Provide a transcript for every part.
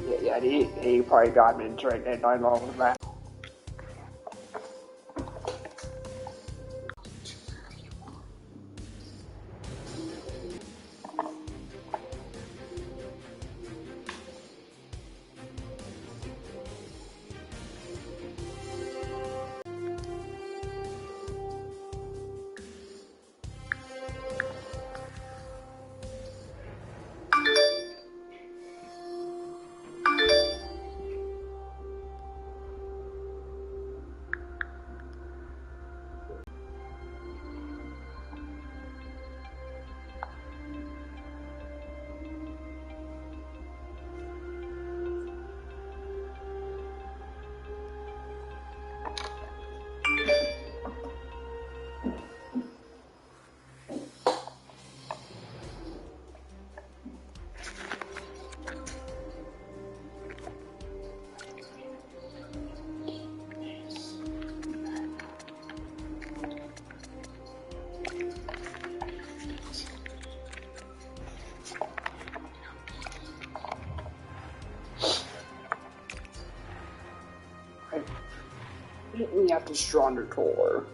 Yeah, he probably got me into it, and I love that. We have to stronger core.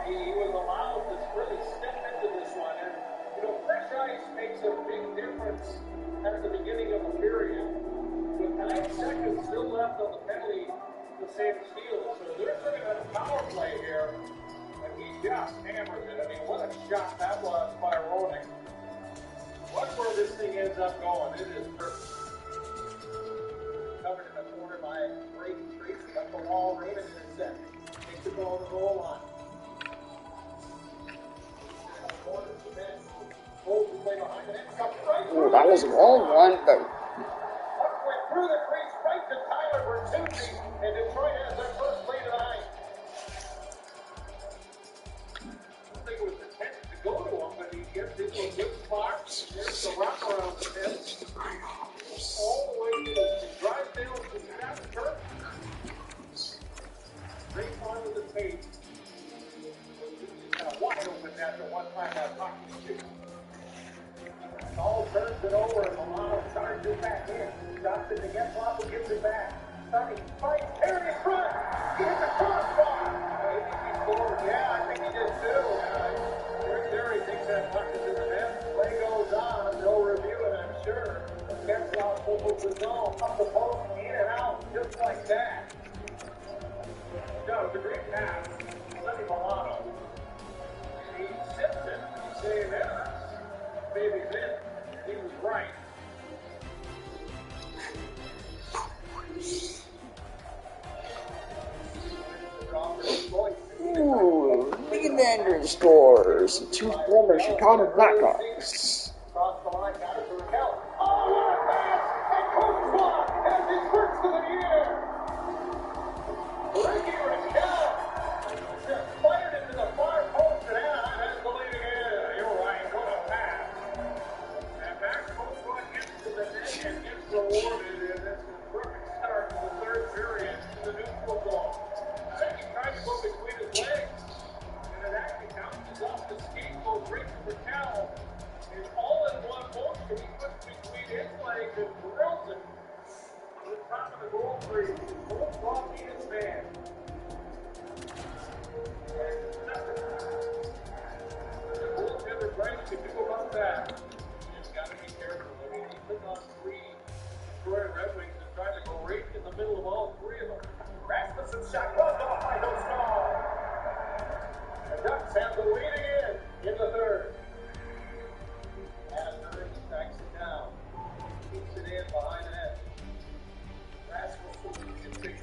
He was allowed to really makes a big difference at the beginning of the period. With 9 seconds still left on the penalty to save Steele. So they're looking at a power play here. And he just hammers it. I mean, what a shot that was by Ronick. Watch where this thing ends up going. It is perfect. Covered in the corner by Brady Tracy. Up the wall, Raymond intercept. Takes the ball to the goal line. Ooh, that was a long one, but Went through the crease right to Tyler Bertuzzi, and Detroit has their first lead tonight. I don't think it was intended to go to him, but he gets into a good spot. There's the wraparound to him. All the way to Drysdale to Jasper. Great fun with the tape. Kind of wide open after one time that hockey shoot. All turns it over and Milano charges back in. Drops it to Getzlaff, who gives it back. Sonny fights, Terry in front. He hits the crossbar. Maybe he scored. Yeah, I think he did too. Terry thinks that puck is in the net. Play goes on. No review, and I'm sure Getzlaff pulls the zone up the post, in and out, just like that. No, it's a great pass. Sonny Milano. He sips it. He's saying that. Baby's in. He was right. ooh, Leander scores. 2 former Chicago Blackhawks. Cross the line, got it to Raquel. Oh, what a pass! And Coachwa has his first of the year. Ricky Raquel just fired into the far post, and Anaheim has the lead again. You're right, what a pass. And Max Coachwa gets to the net and gets rewarded, and it's a perfect start to the third period to the new football. I think he tried to go between his legs, and it actually bounces off the skate, goes right to Raquel. It's all in one motion. He puts between his legs and drills it to the top of the goal crease. Both ball his man. The goaltender Bryce can do about that. You just got to be careful. I mean, he took on 3 Detroit Red Wings and tried to go right in the middle of all 3 of them. Rasmussen shot goes off by Dostal. The Ducks have the lead again in the third. Asbury tracks it down. Keeps it in behind that. Rasmussen in 6 lanes.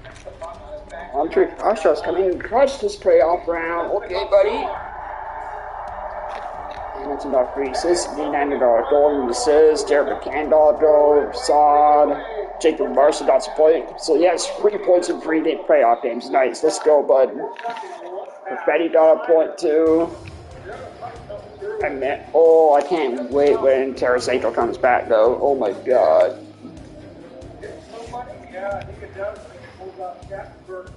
Gets the puck on his back. Andre Kashaw's coming in clutch this playoff round. Okay, buddy. Hamilton dot free assist. Leander dot goal and assist. Derek McCann dot goal. Sod. Jacob Larson dot support. So he has 3 points in 3 playoff games. Nice. Let's go, bud. Perfetti got a point too. And then, oh, I can't wait when Tarasenko comes back though. Oh my god. Yeah, I think it does. I think it pulls off Jasper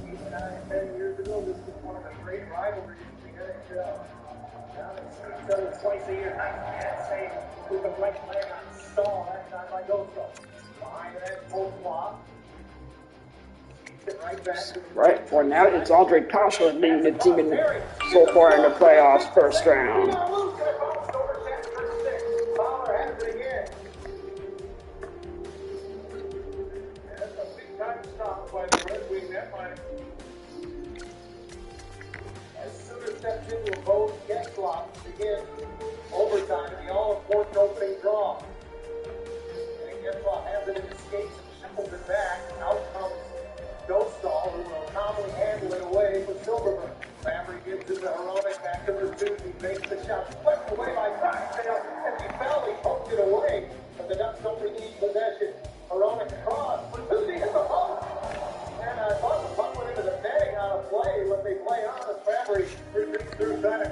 8, 9, 10 years ago. This was one of the great rivalries in the NHL. Now they see each other twice a year. Nice man save with the right leg on Stahl. That time by Dostal. Behind that, full block. Right back to the Right, for now it's Andre Kasha leading the team in so far in the playoffs first round. Fowler has it again. That's a big time stop by the Red Wing netline. As Suter steps into a boat, Getzlaff begin overtime in the all-important opening draw. And Getzlaff has it in his skates and shuffles it back. Out comes Dostal, who will calmly handle it away for Silverman. Fabry gives it to Hronek, back to Bertuzzi, makes the shot, swept away by Drysdale, and he fell, he poked it away, but the Ducks don't regain possession. Hronek across, Bertuzzi hits the post, and I thought the puck went into the netting on a play, but they play on as Fabry retreats through center.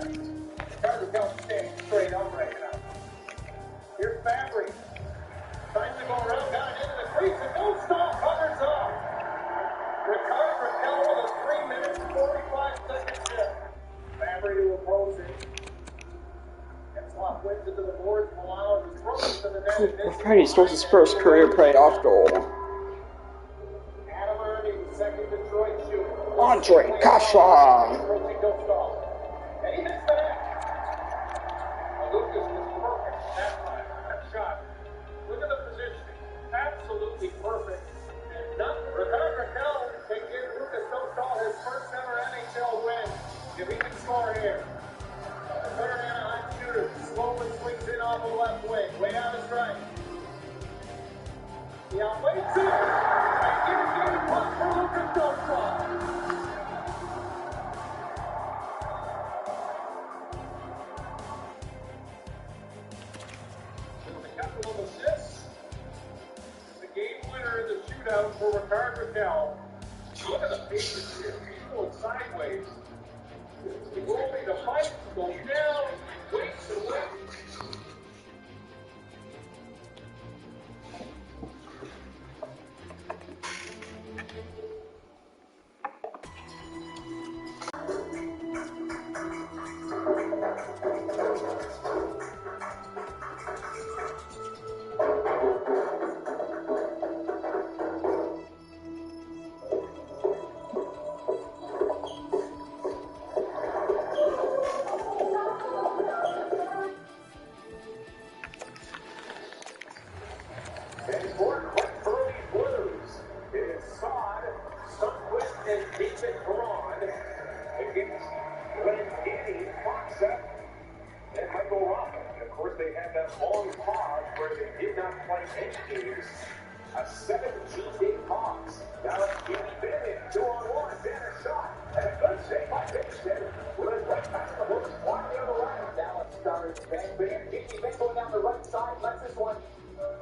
Carter comes standing straight up right now. Here's Fabry, trying to go around, got it into the crease, and Dostal covers up. Ricard Raquel with a 3 minutes, 45-second shift. Fabry to oppose it. Getzlaff wins it to the boards. Milano is thrown to the net. Freddie scores his first career playoff goal. Adam Ernie, second Detroit shooter. Andre Kasha. And he hits the net. Lucas was perfect. That time, that shot. Look at the positioning. Absolutely perfect. And Ricardo Raquel can give Lucas Dostal his first ever NHL win. If he can score here. The third Anaheim shooter slowly swings in on the left wing. Way out his right. He outweighs it. And gives game puck for Lucas Dostal. Shootout for Ricardo Raquel. Look at the pace here. He's going sideways. He's rolling the fight, goes down, waits and waits. A 17-game pause. Now he's been in 2-on-1. Banner shot. And a good save by Vincent. With a right past the hooks. On the other right. Dallas starts bang. Dickey Vick going down the right side. Lets this one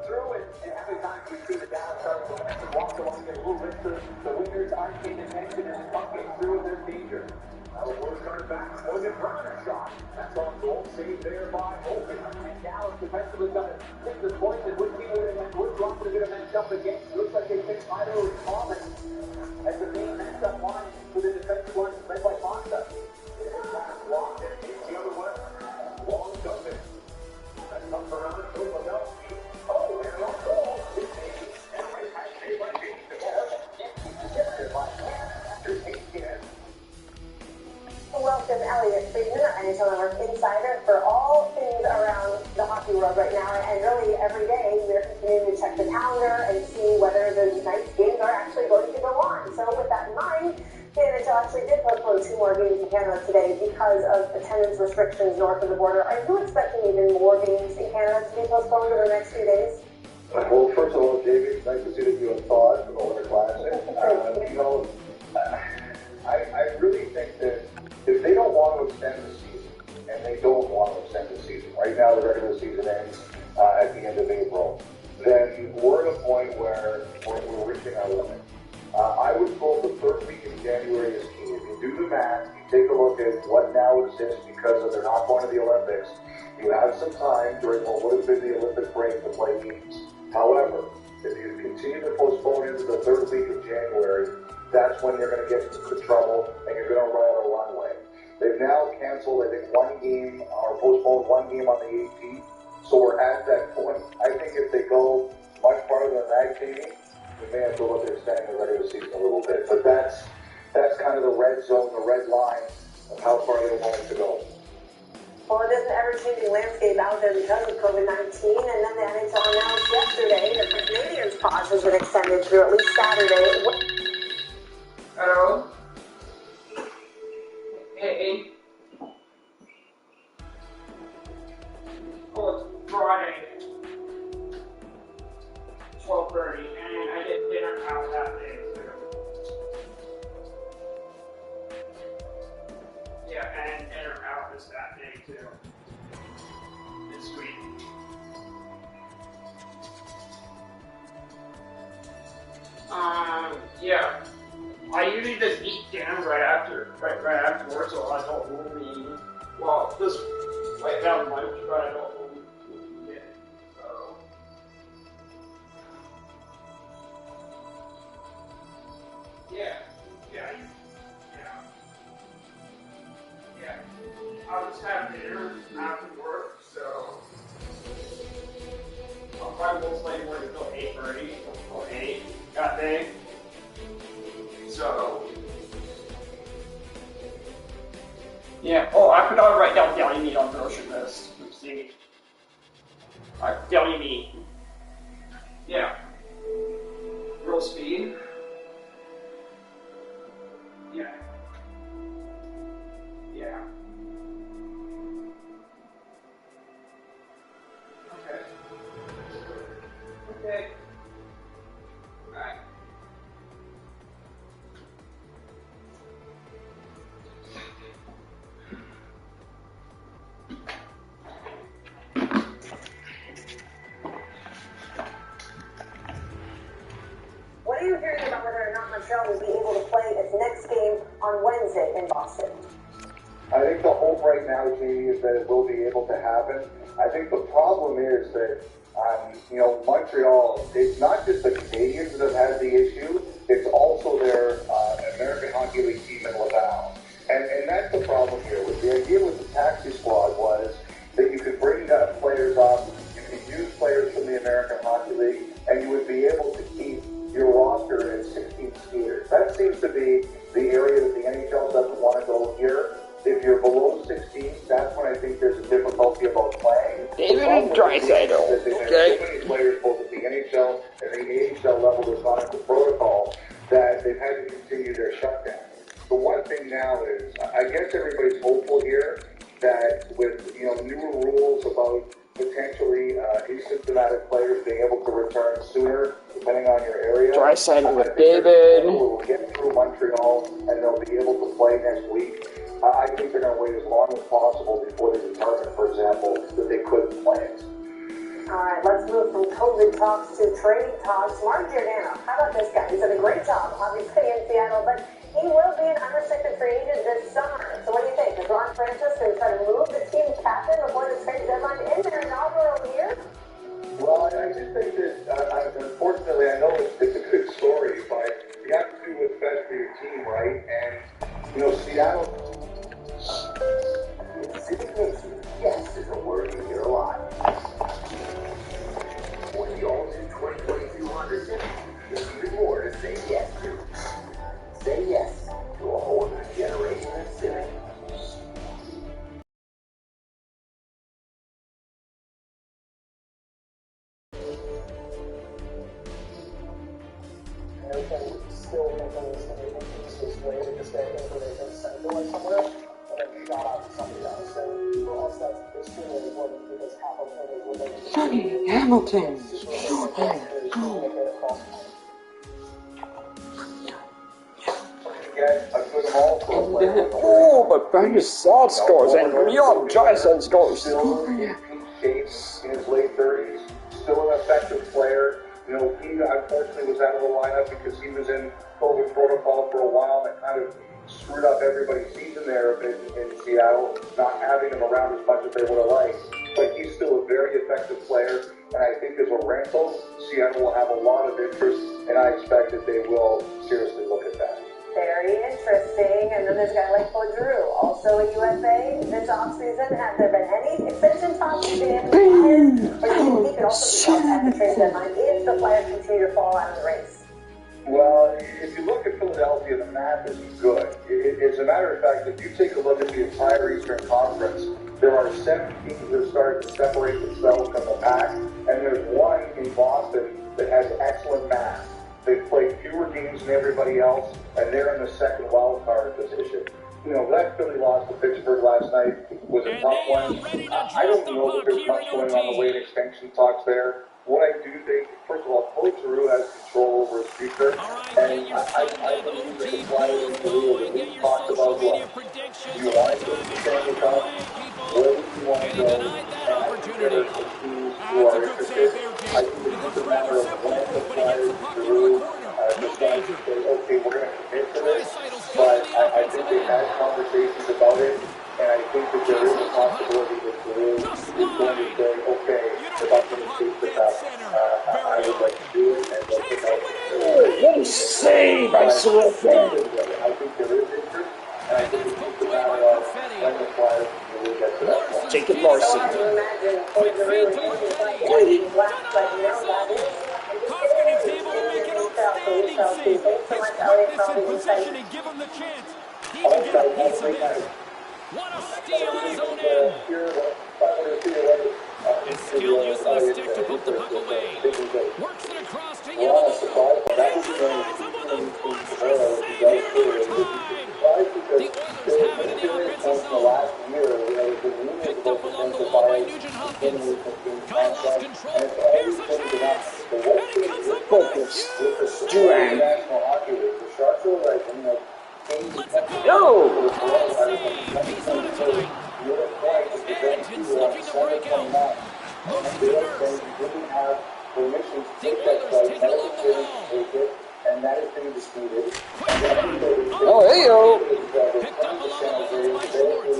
through it. And how many times we see the Dallas stars and walk along get a little richer. The wingers aren't paying attention and puck getting through and there's danger. Now the Wolves coming back. Was it Runner shot? That's on goal. Save there by Open. And Dallas defensively got it. Hit the point that would be Woodrock would have matched up again. Looks like they picked Milo and Thomas as the main matchup line for the defensive line led by Fonda. Blocked and hits the other one. Long jumping. That comes around to Philadelphia. Oh, and on goal. It's and right back to by James. After 8 again. Welcome, Elliot Friedman, our NHL Network insider, for all things around the hockey world right now. And really, every day, we're continuing to check the calendar and see whether the night's games are actually going to go on. So with that in mind, the NHL actually did postpone 2 more games in Canada today because of attendance restrictions north of the border. Are you expecting even more games in Canada to be postponed over the next few days? Well, first of all, Jamie, it's nice to see that you have thought of the Winter Classic. I really think that if they don't want to extend the season, and they don't want to extend the season, right now the regular season ends at the end of April, then we're at a point where we're reaching our limit. I would call the third week in January is key. If you do the math, you take a look at what now exists because they're not going to the Olympics, you have some time during what would have been the Olympic break to play games. However, if you continue to postpone into the third week of January, that's when you're going to get into trouble and you're going to run out of runway. They've now canceled, I think, 1 game or postponed 1 game on the 18th. So we're at that point. I think if they go much farther than that, Jamie, we may have to look at extending the regular season a little bit. But that's kind of the red zone, the red line of how far they want it to go. Well, it is an ever-changing landscape out there because of COVID-19, and then the NHL announced yesterday that the Canadiens' pause has been extended through at least Saturday. Hello? Hey. Oh, it's Friday. 12:30, and I did dinner out that day, too. Yeah, and dinner out was that day, too. This week. Yeah. I usually just eat dinner right after work, so I don't really, well, just like have lunch, but I don't really eat it, so. Yeah. I'll just have dinner after work, so. I'll probably most likely work until 8:30 or 8 that day. So, yeah. Oh, I forgot to write down the I need on grocery list. Oopsie. WB. Yeah. Roll speed. Yeah. Yeah. Okay. Okay. Alright. What are you hearing about whether or not Montreal will be able to play its next game on Wednesday in Boston? I think the hope right now, Jamie, is that it will be able to happen. I think the problem is that, Montreal, it's not just the Canadians that have had the issue, it's also their American Hockey League team in Laval. And that's the problem here. The idea with the taxi squad was that you could bring players up, you could use players from the American Hockey League, and you would be able to keep your roster at 16 skaters. That seems to be the area that the NHL doesn't want to go here. If you're below 16, that's when I think there's a difficulty about playing. David and Draisaitl. Okay. So many players, both at the NHL and the AHL level, that's not in the protocol, that they've had to continue their shutdown. The one thing now is, I guess everybody's hopeful here that with newer rules about potentially asymptomatic players being able to return sooner, depending on your area. Draisaitl with David. Will get through Montreal and they'll be able to play next week. I think they're going to wait as long as possible before they determine, for example, that they couldn't play it. All right, let's move from COVID talks to trading talks. Mark Giordano, how about this guy? He's done a great job, obviously, in Seattle, but he will be an unrestricted free agent this summer. So what do you think? Is Ron Francis going to try to move the team captain before the trade deadline in their inaugural year? Well, I just think that, unfortunately, I know it's a good story, but you have to do what's best for your team, right? And, Seattle... Yes is a word you hear a lot. When the all-new 2022 Honda Civic, there's even more to say yes to. Say yes to a whole new generation of Civic. Still thinking this was great at this day, where they just sent it away somewhere and then shot out to somebody else. So for us, that's extremely important because half of them is related to Johnny Hamilton. Oh, but Brandon Saad scores and Leon Draisaitl scores. Still in shape in his late 30s, still an effective player. He unfortunately was out of the lineup because he was in COVID protocol for a while, and it kind of screwed up everybody's season there in Seattle, not having him around as much as they would have liked. But he's still a very effective player, and I think as a rental, Seattle will have a lot of interest, and I expect that they will seriously look at that. Very interesting. And then there's a guy like Drew, also a UFA this offseason. Have there been any extension talks between him and the Flyers? Or do you think he could also be out at the trade deadline if the Flyers continue to fall out of the race? Well, if you look at Philadelphia, the math isn't good. As a matter of fact, if you take a look at the entire Eastern Conference, there are 7 teams that start to separate themselves from the pack, and there's one in Boston that has excellent math. They've played fewer games than everybody else, and they're in the second wild card position. That Philly loss to Pittsburgh last night was a tough one. I don't know that there's much going on the way to extension talks there. What I do think, first of all, Coach Giroux has control over his future, and I believe that the Flyers and Giroux have been talked about what. Do you want to go to Stanley Cup? Where would you want to go? And I think there are some teams who are interested. I think it's just a matter of when the Flyers and Giroux decide to say, okay, we're going to commit to this. But I think they've had conversations about it, and I think that there is a possibility that Giroux is going to say, okay, if I'm going to take this up, I would like to do it, and they'll pick out. What a save by Sorokin. I think there is interest, and I think it's just a matter of when the Flyers will get to that point. Jacob Larson. Possession and give him the chance. He even got a piece of it. What a steal in his own end. His skill use of the Pump the puck away. Works it across to We're on a supply, Yamamoto. but And he that's glides him with a monstrous save here in overtime. The Oilers have it in the offensive zone. Picked up along the wall by Nugent Hopkins. Kyle lost control. Here's a chance. And he comes up with a huge Duran. save. Let's it go. Yo! Glad save. He's on it tonight. Edmonton's looking to break out. Moves it to Nurse. The Oilers take it along the wall. And that is being disputed. Oh, hey, yo! Picked up along the boards by Schwartz.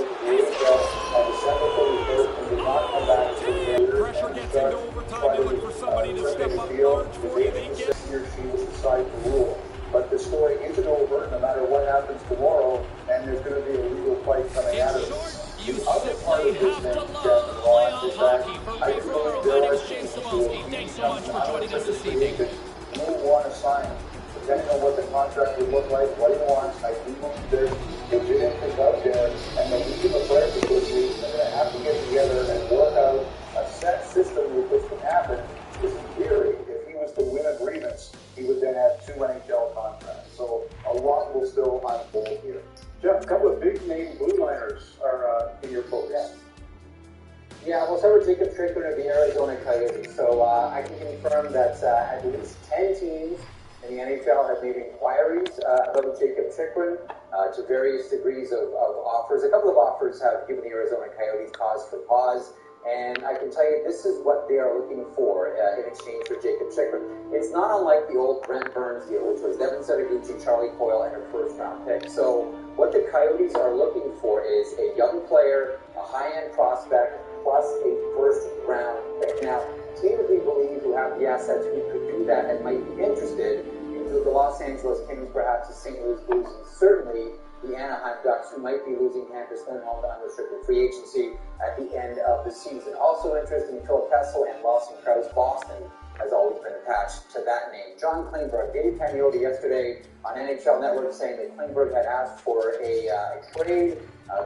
Pressure gets into overtime. You look for somebody to step up large for you. They get. He or she will decide the rule. But the story isn't over no matter what happens tomorrow, and there's going to be a legal fight coming out In of short, it. you simply have to love playoff hockey. For Ray Ferraro, my name is James Cebulski. Thanks so much for joining us this evening. You want to sign, depending on what the contract would look like, what he wants. I do believe there's legitimate things out there, and the League of the Players Association are going to have to get together and work out a set system where this can happen. Because in theory, if he was to win a grievance, he would then have 2 NHL contracts. So a lot will still unfold here. Jeff, a couple of big name blue liners are in your focus. Yeah, we'll start with Jacob Strickland of the Arizona Coyotes. So I can confirm that at least 10 teams in the NHL have made inquiries about Jacob Strickland to various degrees of offers. A couple of offers have given the Arizona Coyotes cause for pause. And I can tell you this is what they are looking for in exchange for Jacob Strickland. It's not unlike the old Brent Burns deal, which was Devin Setoguchi, Charlie Coyle, and a first-round pick. So what the Coyotes are looking for is a young player, a high-end prospect, plus a first-round pick. Now, teams we believe who have the assets who could do that and might be interested include the Los Angeles Kings, perhaps the St. Louis Blues, and certainly the Anaheim Ducks, who might be losing Hampus Lindholm to unrestricted free agency at the end of the season. Also interested in Phil Kessel and Lawson Krause. Boston has always been attached to that name. John Klingberg, Dave Pagnotta yesterday on NHL Network saying that Klingberg had asked for a trade.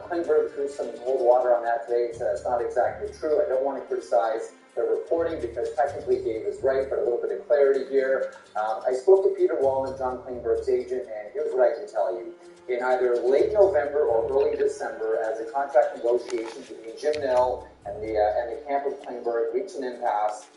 Klingberg threw some cold water on that today. He said that's not exactly true. I don't want to criticize the reporting because technically Dave is right, but a little bit of clarity here. I spoke to Peter Wallen, John Klingberg's agent, and here's what I can tell you. In either late November or early December, as the contract negotiations between Jim Nill and the camp of Klingberg reached an impasse,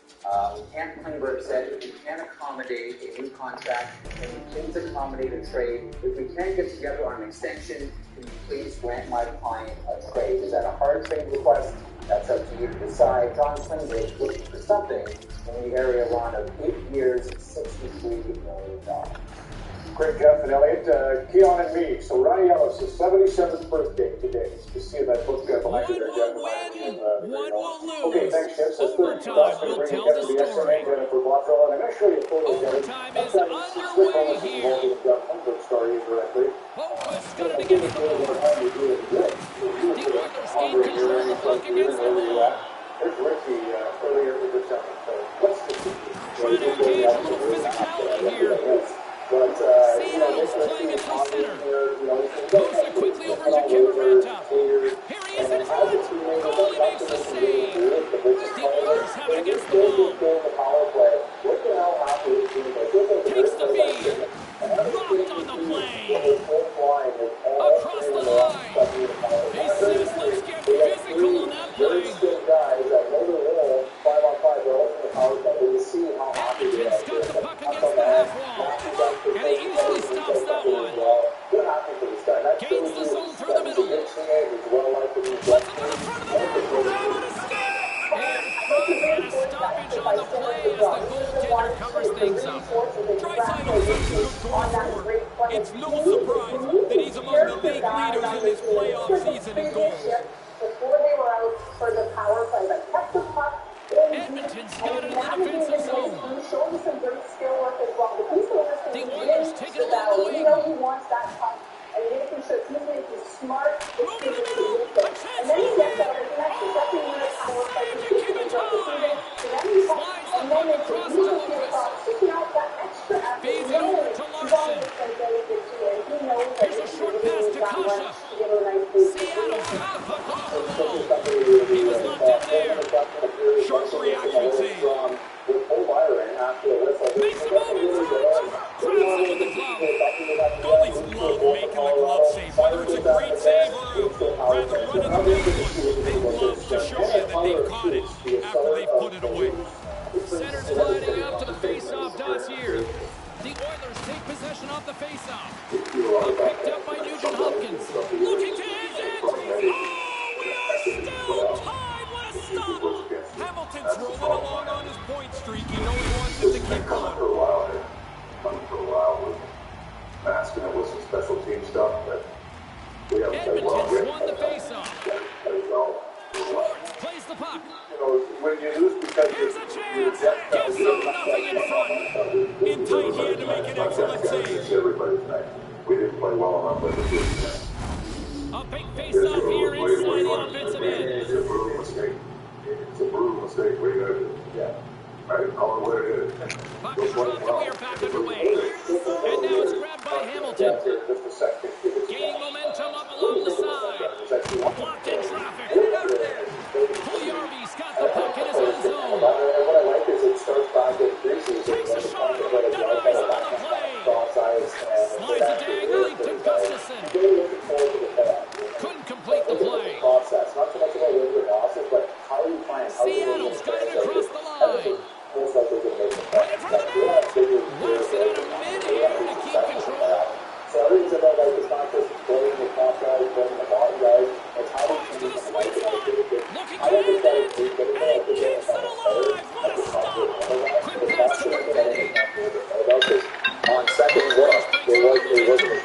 Camp Klingberg said, if we can't accommodate a new contract, can you please accommodate a trade? If we can't get together on an extension, can you please grant my client a trade? Is that a hard trade request? That's up to you to decide. John Klingberg is looking for something in the area around of 8 years, $63 million. Great, Jeff and Elliot. Keon and me. So Ronnie Ellis' 77th birthday today. You see that book behind you there, Jeff. One will lose. Okay, thanks, Jeff. Overtime will tell the story. Overtime is underway here. Focus got it against the board. The Oilers gain control of the puck against the wall. There's Ricky earlier in the second. So let's just see. Trying to engage a little physicality here. Seattle's playing it to center. Moves it quickly over to Kimaranta. Here he is in front. Goalie makes the save. The Oilers have it against the wall. Takes the feed. Rocked on the play. Across the line. He says, let's get physical on that play. Edmonton's got the puck against the half wall. And he easily stops that one. Gains the zone through the middle. Puts it to the front of the net. Down on a stick. And a stoppage on the play as the goaltender covers things up. Draisaitl is such a good goal scorer. It's no surprise that he's among the league leaders in this playoff season in goals. Before they were out for the power play, but kept the puck in. Edmonton's got it in the defensive zone. Showing some great skill work as well. The Oilers take it along the wing. He wants that puck, and making sure he's making smart Moving the middle. A chance and then he for gets the out and that's exactly when the power play. Slides the puck across to Lopez. Feeds it over to Larson. Here's a short pass to Kasha. Seattle's got the puck on. put it away. Center's lining up to the face-off dots here. The Oilers take possession off the face-off. Picked up by Nugent Hopkins. Looking to end it. Oh, we are still tied. What a stop. Hamilton's rolling along on his point streak. You know he wants it to keep going. For a while with masking it with some special team stuff, but we haven't played well. Edmonton's won the face-off. Schwartz plays the puck. You know, when you lose because Here's a chance. Gives them nothing in front. In tight, he had to make an excellent save. everybody tonight. We didn't play well enough, but we did. A big face-off here inside the offensive end. It's a brutal mistake. It's a brutal mistake. What are you going to do? Yeah. Right? Call it what it is. Puck is dropped and we are back underway. And now it's grabbed by Hamilton. Just a second. Gaining momentum up along the side. Blocked in traffic. Puljujarvi's got the puck in his own zone. And what I like is it starts back at preseason. Takes a shot. Denies on the play. Slides it diagonally to Gustafsson. Couldn't complete the play. Process. Not so much about wins or losses, but how you find Seattle's got it across the line. Feels like they're going to make it. Right in front of the net. Whacks it out of mid-air to keep control. So everything's about like it's not just building the top guys, building the bottom guys. It's how we To the sweet spot. Looking to end it. And he keeps it alive. What a stop. Quick pass to Brandon. on second look, it wasn't.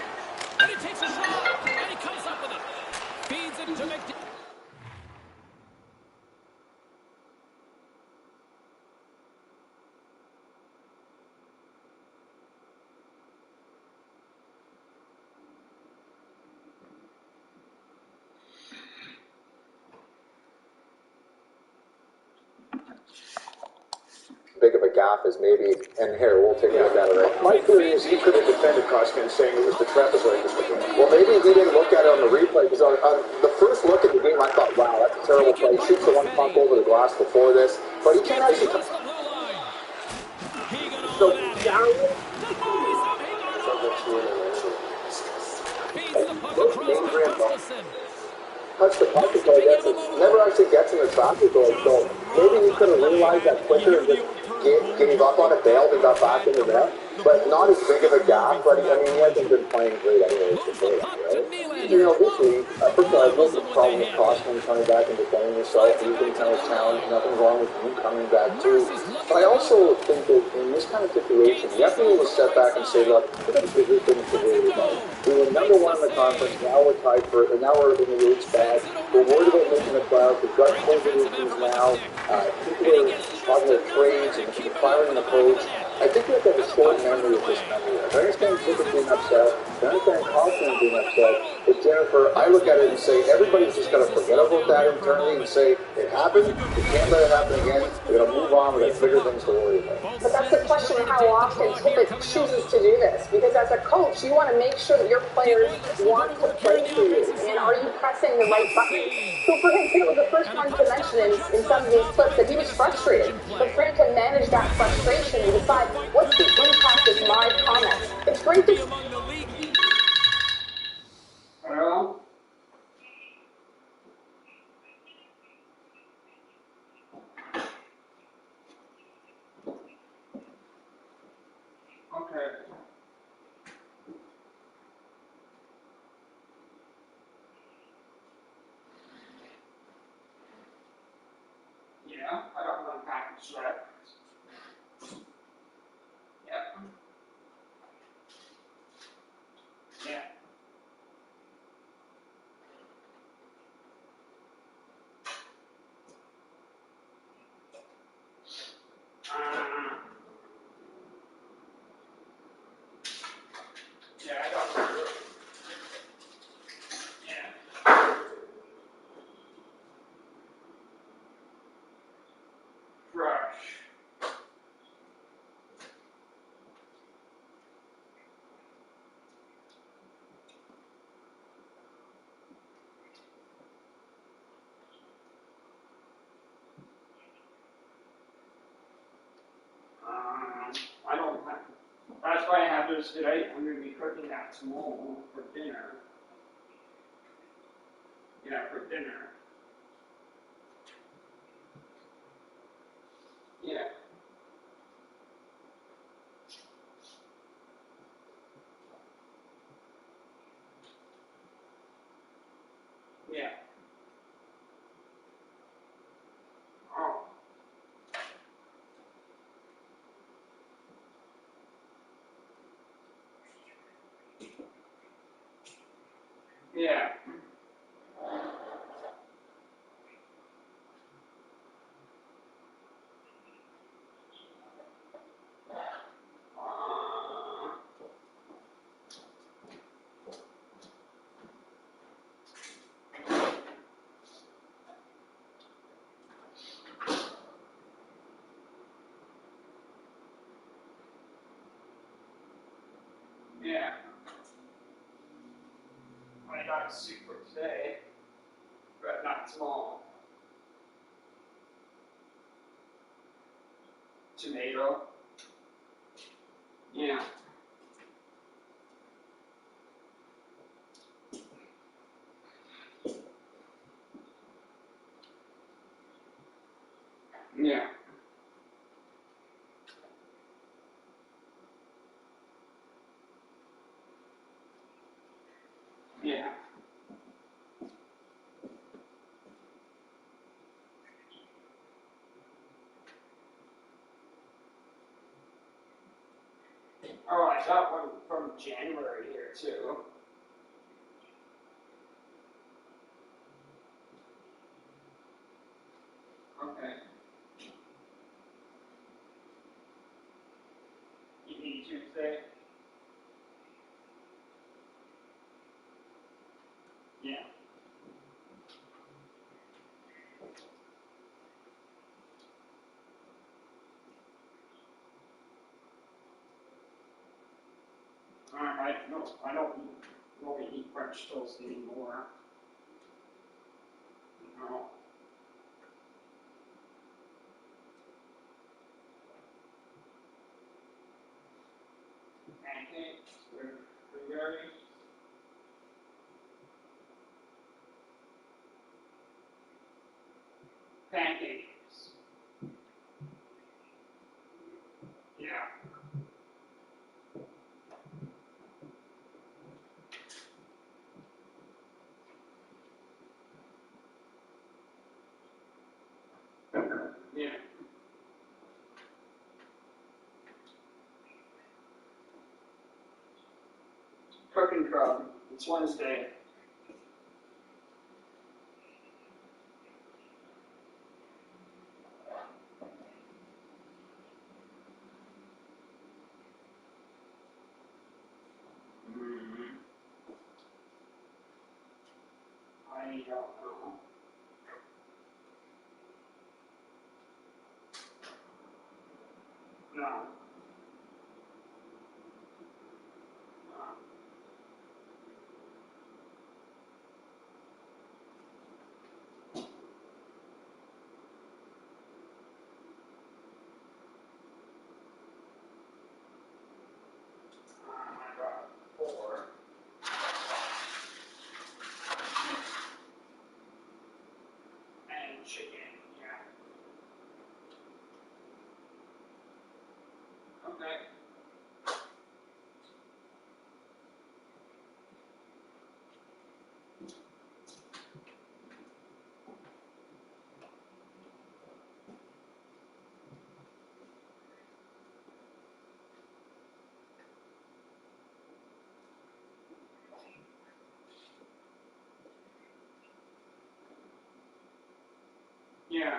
And he takes a shot. And he comes up with it. Feeds it to McDavid. Big of a gap as maybe, and here, we'll take a look at it right now. My theory is he could have defended Koskinen saying it was the trapezoid. Well, maybe he didn't look at it on the replay, because on the first look at the game, I thought, wow, that's a terrible play. He shoots the one puck over the glass before this, but he can't actually... Across the blue line. He got all So, that. Feeds the puck across to Gustafsson. touch the puck until it gets it. Never actually gets in the traffic goal, so maybe he could have realized that quicker and just gave up on it, bailed and got back in the net. But not as big of a gap, but I mean, he hasn't been playing great anyway. Right? You know, this week, first of all, I have no problem with Koskinen coming back and defending himself. He's been kind of challenged. Nothing wrong with him coming back too. But I also think that in this kind of situation, you have to be able to step back and say, look, we're going to do things to worry about. We were number one in the conference. Now we're tied for it, and now we're in the league's bad. We're worried about making the playoffs. We've got COVID issues now. People are talking about trades and firing the coach. I think we have to have a short memory of this kind of year. I understand Jacob being upset. I understand Koskinen being upset. But Jennifer, I look at it and say, everybody's just got to forget about that internally and say, it happened. We can't let it happen again. We got to move on. We got bigger things to worry about. But that's the question of how often Tippett chooses to do this. Because as a coach, you want to make sure that your players want to play for you. And are you pressing the right button? So for him, Tippett was the first one to mention in some of these clips that he was frustrated. But for him to manage that frustration and decide, what's the impact of my comments? It's great to... Well, okay. Yeah, I got one package left. Yeah. Yeah. Yeah, I got one. Yeah. Fresh. I don't have. That's why I have this today. I'm going to be cooking that small for dinner. Yeah, for dinner. Yeah. I got a super today, but not small. Tomato. Yeah. Yeah. Yeah. Oh, I got one from January here too. Okay. You need Tuesday? Yeah. I don't really eat French toast anymore. No. Pancakes, blueberries. Pancakes. Yeah. Yeah. Cooking club. It's Wednesday. Mm, I don't know. No. I got 4. And chicken. Yeah. Okay. Yeah.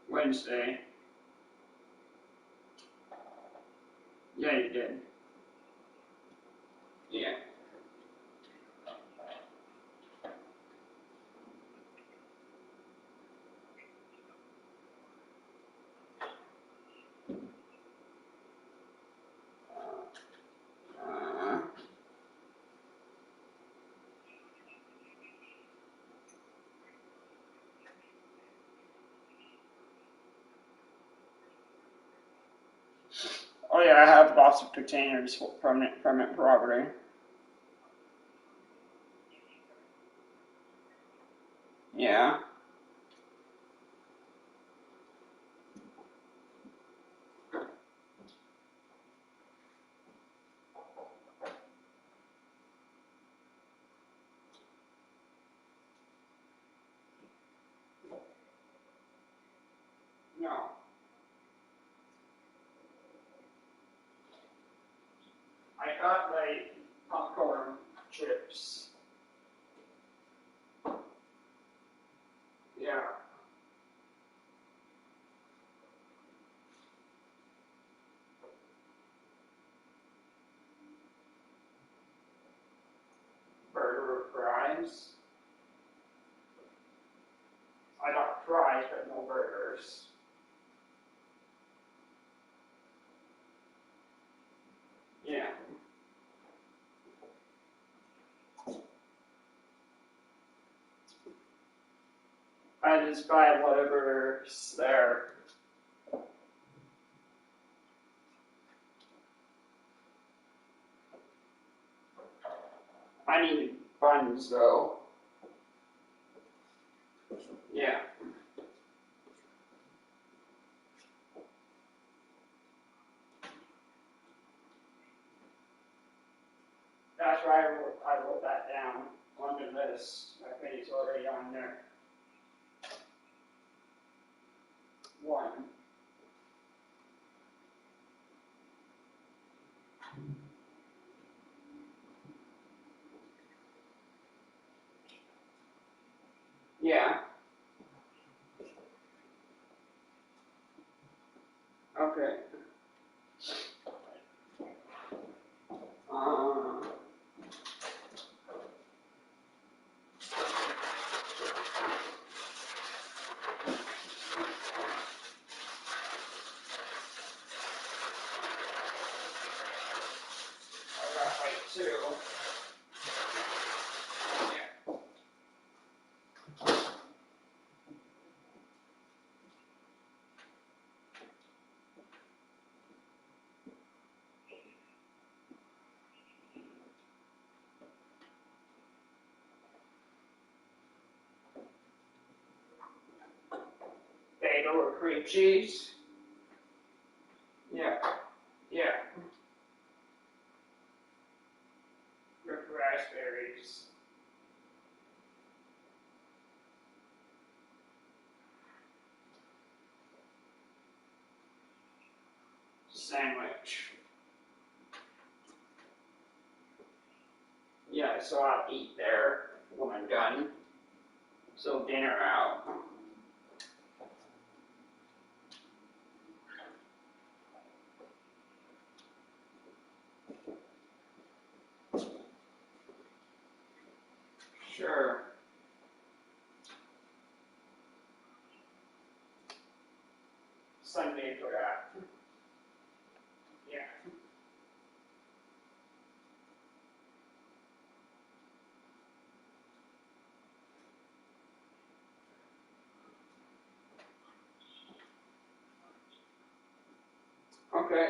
Wednesday. Yeah, you did. Yeah. Uh, oh yeah, I have lots of containers for permanent property. Yeah. No. burgers. Yeah. Burger with fries. I got fries, but no burgers. Yeah. I just buy whatever's there. I need buns though. Yeah. That's why I wrote that down on the list. I think it's already on there. 1. Yeah. Okay. I got like 2. Yeah. Bagel or cream cheese. Yeah. Yeah. With raspberries. Sandwich. Yeah, so I'll eat there when I'm done. So dinner out. Sure. Sunday for that. Yeah. Okay.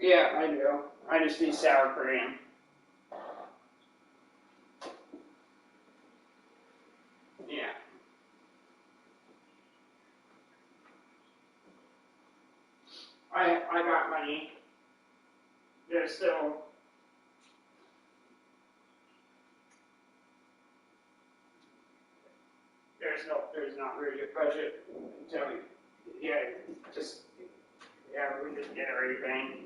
Yeah, I do. I just need sour cream. Yeah. I got money. There's still there's not really a budget until yeah, just yeah, we just get everything.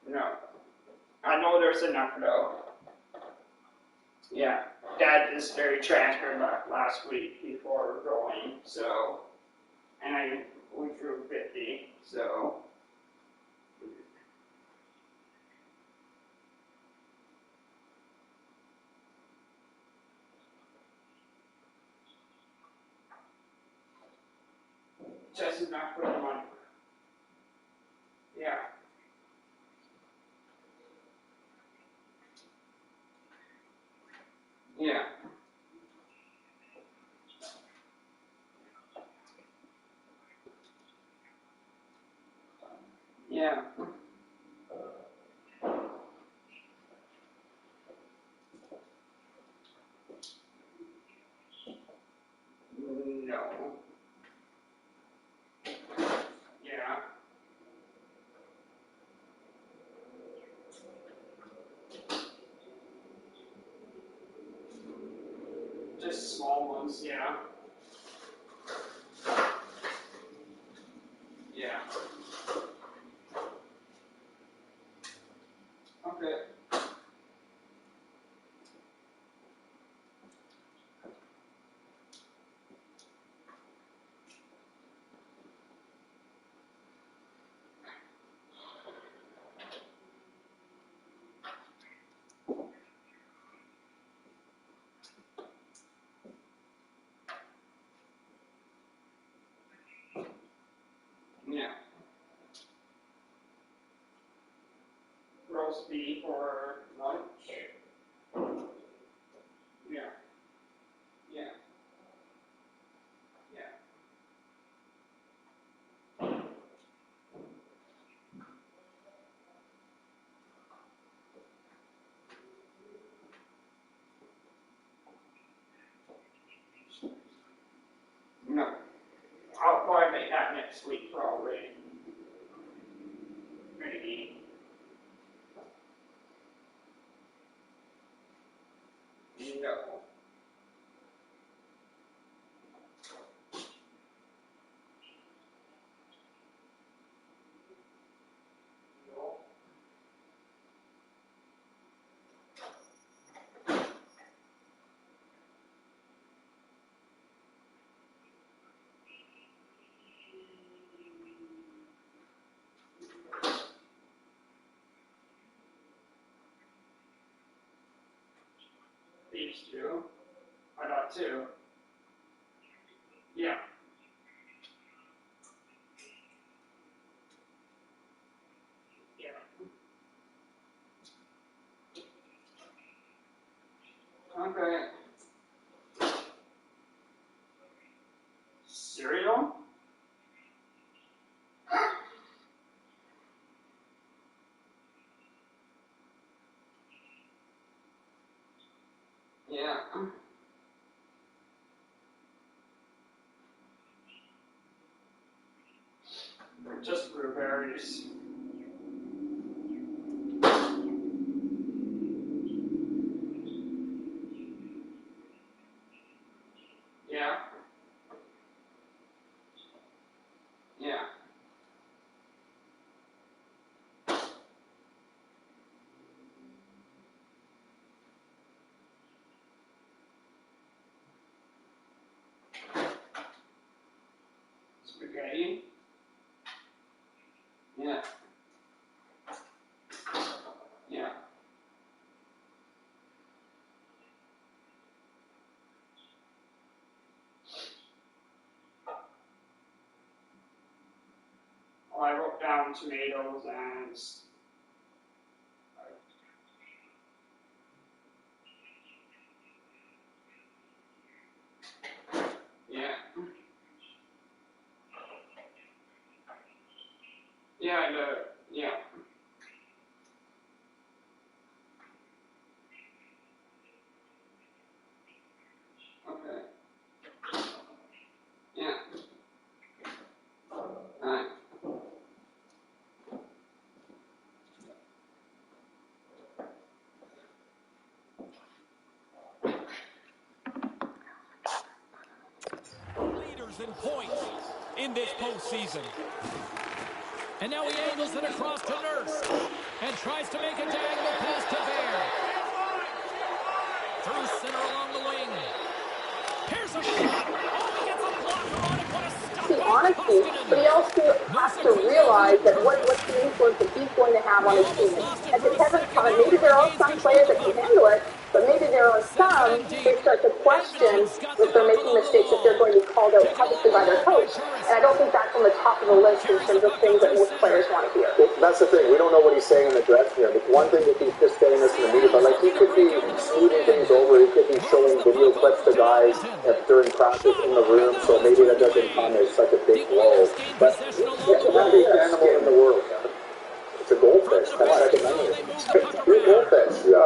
No. I know there's enough though. Yeah. Dad just very transferred last week before going, so and we drew 50, so just enough for the month. Yeah. Yeah. Yeah. No. Yeah. Just small ones, yeah. Okay. Yeah. Roast beef for lunch. Yeah. Yeah. Yeah. No. I'll probably make that next week probably. Maybe. No. These two. I got two. Yeah. Yeah. Okay. Cereal? Yeah. Just blueberries. Yeah. Yeah. Spaghetti. Yeah. Yeah. Well, I wrote down tomatoes and yeah. Yeah, I know. Yeah. Okay. Yeah. Alright. Leaders in points in this postseason. And now he angles it across to Nurse and tries to make a diagonal pass to Bear. Through center along the wing. Here's a shot. Oh, he gets a blocker on it. What a stop See, by honesty, Koskinen. but he also has to realize that what's the influence that he's going to have on his team. As the Kevin's coming, maybe there are some players that can handle it, but maybe there are some they start to question if they're making mistakes, if they're going to be called out publicly by their coach. And I don't think that's on the top of the list in terms of things that most players want to hear. Well, that's the thing. We don't know what he's saying in the dressing room. It's one thing if he's just saying this in the media, but like he could be smoothing things over. He could be showing video clips to guys during practice in the room, so maybe that doesn't come as such a big blow. But it's the happiest animal in the world. It's a goldfish. That's second language. You're a goldfish. Yeah.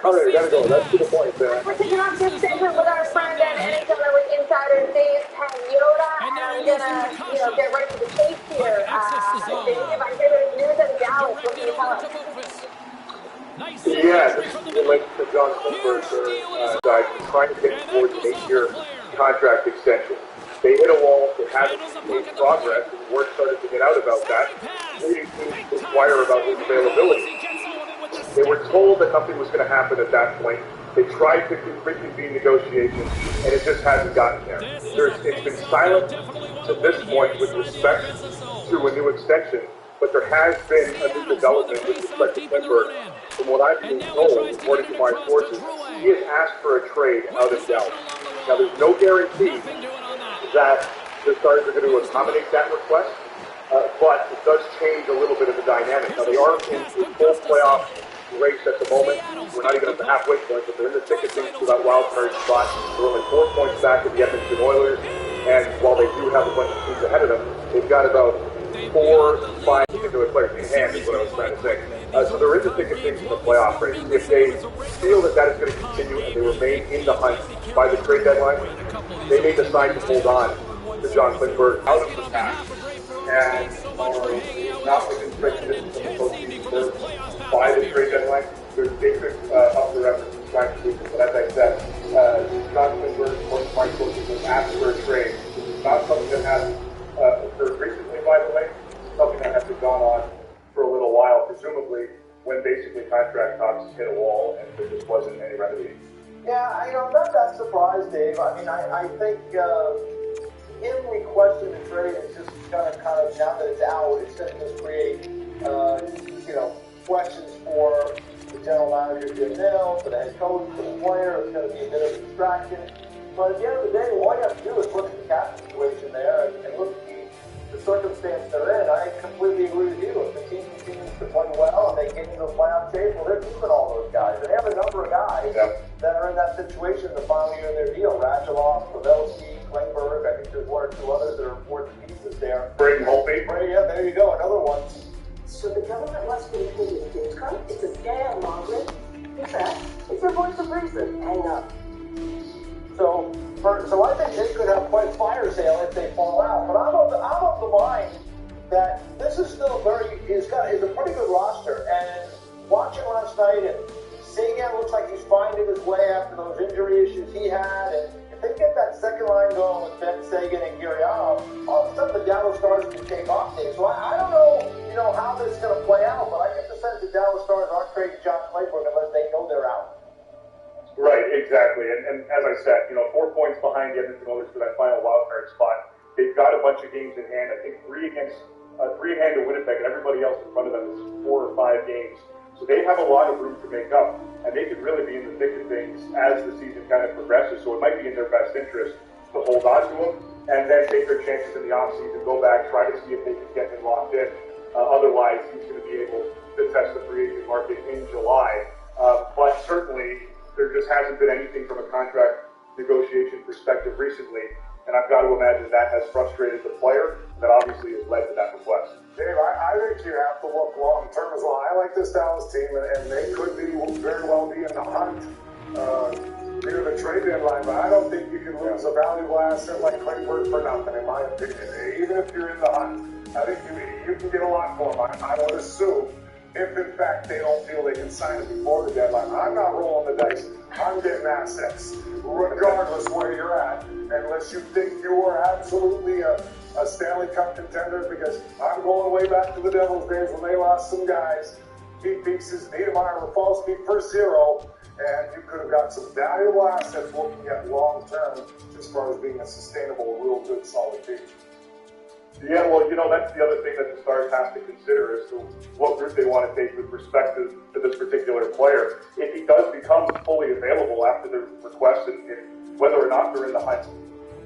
All right, we gotta go. That's to the point there. We're kicking off this segment with our friend and NHL Network Insider Dave Yoda, and I'm gonna, get right to the chase here. Dave, I hear there's news out of Dallas. What can you tell us? Yeah, this is related to John Clifford, guys trying to get towards an 8-year contract extension. They hit a wall that hasn't made progress, and word started to get out about that, leading teams to inquire about his availability. They were told that nothing was going to happen at that point. They tried to reconvene negotiations, and it just hasn't gotten there. It's been silent to this point with respect to a new extension, but there has been a new development with respect to Klingberg. From what I've been told, according to my sources, he has asked for a trade out of Dallas. Now, there's no guarantee that the Stars are going to accommodate that request, but it does change a little bit of the dynamic. Now, they are in full playoff race at the moment. We're not even at the halfway point, but they're in the thick of things for that wild card spot. They're only 4 points back of the Edmonton Oilers, and while they do have a bunch of teams ahead of them, they've got about 4, 5 particular players in hand, is what I was trying to say. So they're in the thick of things in the playoff race. If they feel that is going to continue and they remain in the hunt by the trade deadline, they may decide to hold on to John Klingberg out of the pack and not within strict distance of the postseason berth by the trade deadline. They could up their efforts and try to do this. But as I said, John Klingberg, according to my sources, has asked for a trade. This is not something that has occurred recently, by the way. It's something that has been gone on for a little while, presumably when basically contract talks hit a wall and there just wasn't any remedy. Yeah, I'm not that surprised, Dave. I mean, I think him requesting the trade is just kind of now that it's out, it's going to just create, questions for the general manager, Jim Nill, for the head coach, for the player. It's going to be a bit of a distraction. But at the end of the day, all you have to do is look at the cap situation there and look at the circumstance they're in. I completely agree with you. If the team continues to play well and they get into the playoff shape, well, they're keeping all those guys. They have a number of guys that are in that situation in the final year of their deal. Radulov, Pavelski, Klingberg. I think there's 1 or 2 others that are important pieces there. Braden Holtby. Yeah, there you go. Another one. So the government wants me to pay you a gift card? It's a scam, Margaret. In fact, it's your voice of reason. Hang up. So I think they could have quite a fire sale if they fall out. But I'm of the mind that this is still is a pretty good roster. And watching last night, and Seguin looks like he's finding his way after those injury issues he had. And if they get that second line going with Ben Seguin and Gurianov, all of a sudden the Dallas Stars can take off things. So I don't know, how this is going to play out. But I get the sense the Dallas Stars aren't trading John Klingberg unless they know they're out. Right, exactly. And as I said, 4 points behind the Edmonton Oilers for that final wildcard spot. They've got a bunch of games in hand. I think 3 in hand to Winnipeg, and everybody else in front of them is 4 or 5 games. So they have a lot of room to make up, and they could really be in the thick of things as the season kind of progresses. So it might be in their best interest to hold on to them and then take their chances in the offseason, go back, try to see if they can get him locked in. Otherwise, he's going to be able to test the free agent market in July. But certainly, there just hasn't been anything from a contract negotiation perspective recently, and I've got to imagine that has frustrated the player. That obviously has led to that request. Dave, I think you have to look long term as well. I like this Dallas team, and they could very well be in the hunt near the trade deadline, but I don't think you can lose a valuable asset like Klingberg for nothing, in my opinion. Even if you're in the hunt, I think you can get a lot for him. I would assume, if in fact they don't feel they can sign it before the deadline. I'm not rolling the dice. I'm getting assets, regardless where you're at, unless you think you are absolutely a Stanley Cup contender, because I'm going way back to the Devils days when they lost some guys, key pieces, Niedermeyer, Rafalski for 0, and you could have got some valuable assets looking at long term as far as being a sustainable, real good, solid team. Yeah, well, that's the other thing that the Stars have to consider as to what route they want to take with respect to this particular player. If he does become fully available after the request, and whether or not they're in the hunt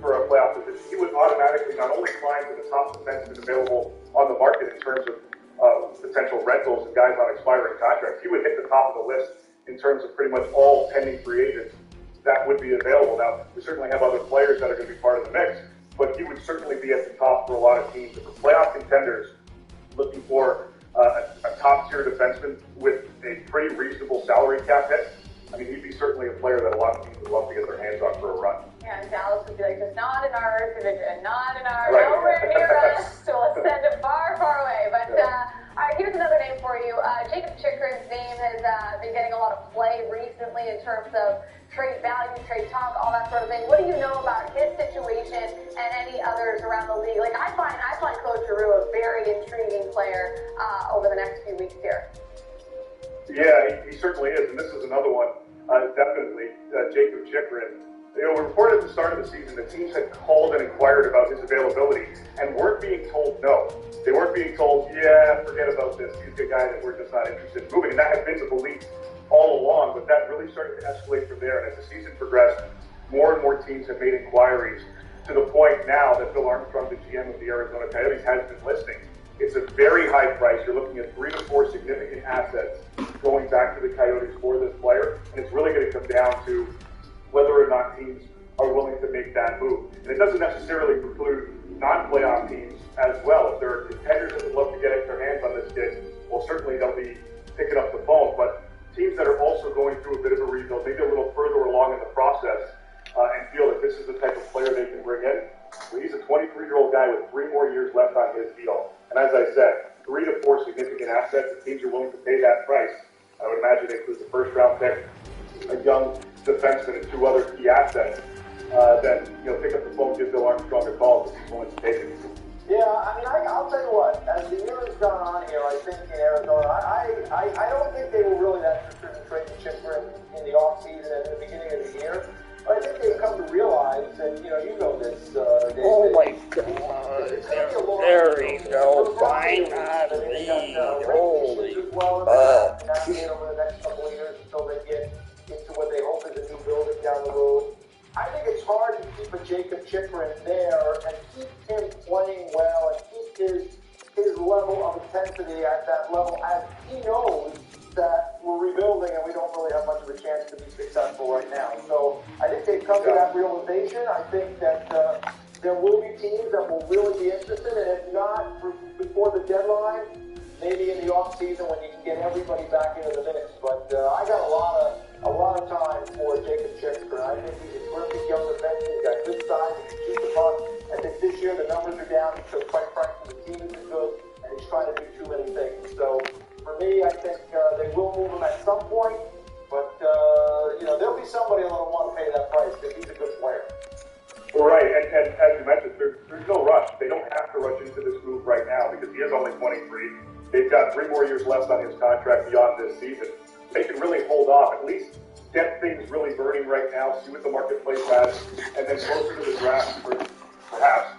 for a playoff position, he would automatically not only climb to the top defenseman available on the market in terms of potential rentals and guys on expiring contracts, he would hit the top of the list in terms of pretty much all pending free agents that would be available. Now, we certainly have other players that are going to be part of the mix, but he would certainly be at the top for a lot of teams. If the playoff contenders looking for a top-tier defenseman with a pretty reasonable salary cap hit, I mean, he'd be certainly a player that a lot of teams would love to get their hands on for a run. Yeah, and Dallas would be like, just not in our division, not in our, right. Nowhere near us, so let's send it far, far away. But, all right, here's another name for you. Jacob Chikrin's name has been getting a lot of play recently in terms of trade value, trade talk, all that sort of thing. What do you know about his situation and any others around the league? Like, I find Claude Giroux a very intriguing player over the next few weeks here. Yeah, he certainly is, and this is another one, definitely, Jacob Chikrin. You know, we reported at the start of the season that teams had called and inquired about his availability and weren't being told no. They weren't being told, yeah, forget about this. He's a guy that we're just not interested in moving. And that had been the belief all along, but that really started to escalate from there. And as the season progressed, more and more teams have made inquiries to the point now that Bill Armstrong, the GM of the Arizona Coyotes, has been listing. It's a very high price. You're looking at 3 to 4 significant assets going back to the Coyotes for this player. And it's really going to come down to whether or not teams are willing to make that move. And it doesn't necessarily preclude non-playoff teams as well. If there are contenders that would love to get their hands on this kid, well, certainly they'll be picking up the phone. But teams that are also going through a bit of a rebuild, maybe a little further along in the process, and feel that this is the type of player they can bring in. Well, he's a 23-year-old guy with 3 more years left on his deal. And as I said, 3 to 4 significant assets, if teams are willing to pay that price, I would imagine it includes a first-round pick, a young defenseman, and 2 other key assets, then, pick up the phone, give Bill Armstrong a call if he's willing to take it. Yeah, I mean, I'll tell you what, as the year has gone on here, I think in Arizona, I don't think they were really that interested in trading Chikrin in the offseason and the beginning of the year. But I think they've come to realize that, you know this, David. Oh my God. There you go. Finally. Holy fuck. Navigate over the next couple of years until they get into what they hope is a new building down the road. I think it's hard to keep a Jacob Chikrin there and keep him playing well and keep his level of intensity at that level as he knows that we're rebuilding and we don't really have much of a chance to be successful right now. So I think they've come to that realization. I think that there will be teams that will really be interested, and if not before the deadline, maybe in the off season when you can get everybody back into the mix. But I got a lot of time for Jacob Chikrin. I think he's a terrific young defenseman. He's got good size. He can shoot the puck. I think this year the numbers are down because, quite frankly, the team isn't good, and he's trying to do too many things. So for me, I think they will move him at some point. But there'll be somebody that'll want to pay that price because he's a good player. Right, and as you mentioned, there's no rush. They don't have to rush into this move right now because he is only 23. They've got 3 more years left on his contract beyond this season. They can really hold off, at least get things really burning right now, see what the marketplace has, and then closer to the draft, or perhaps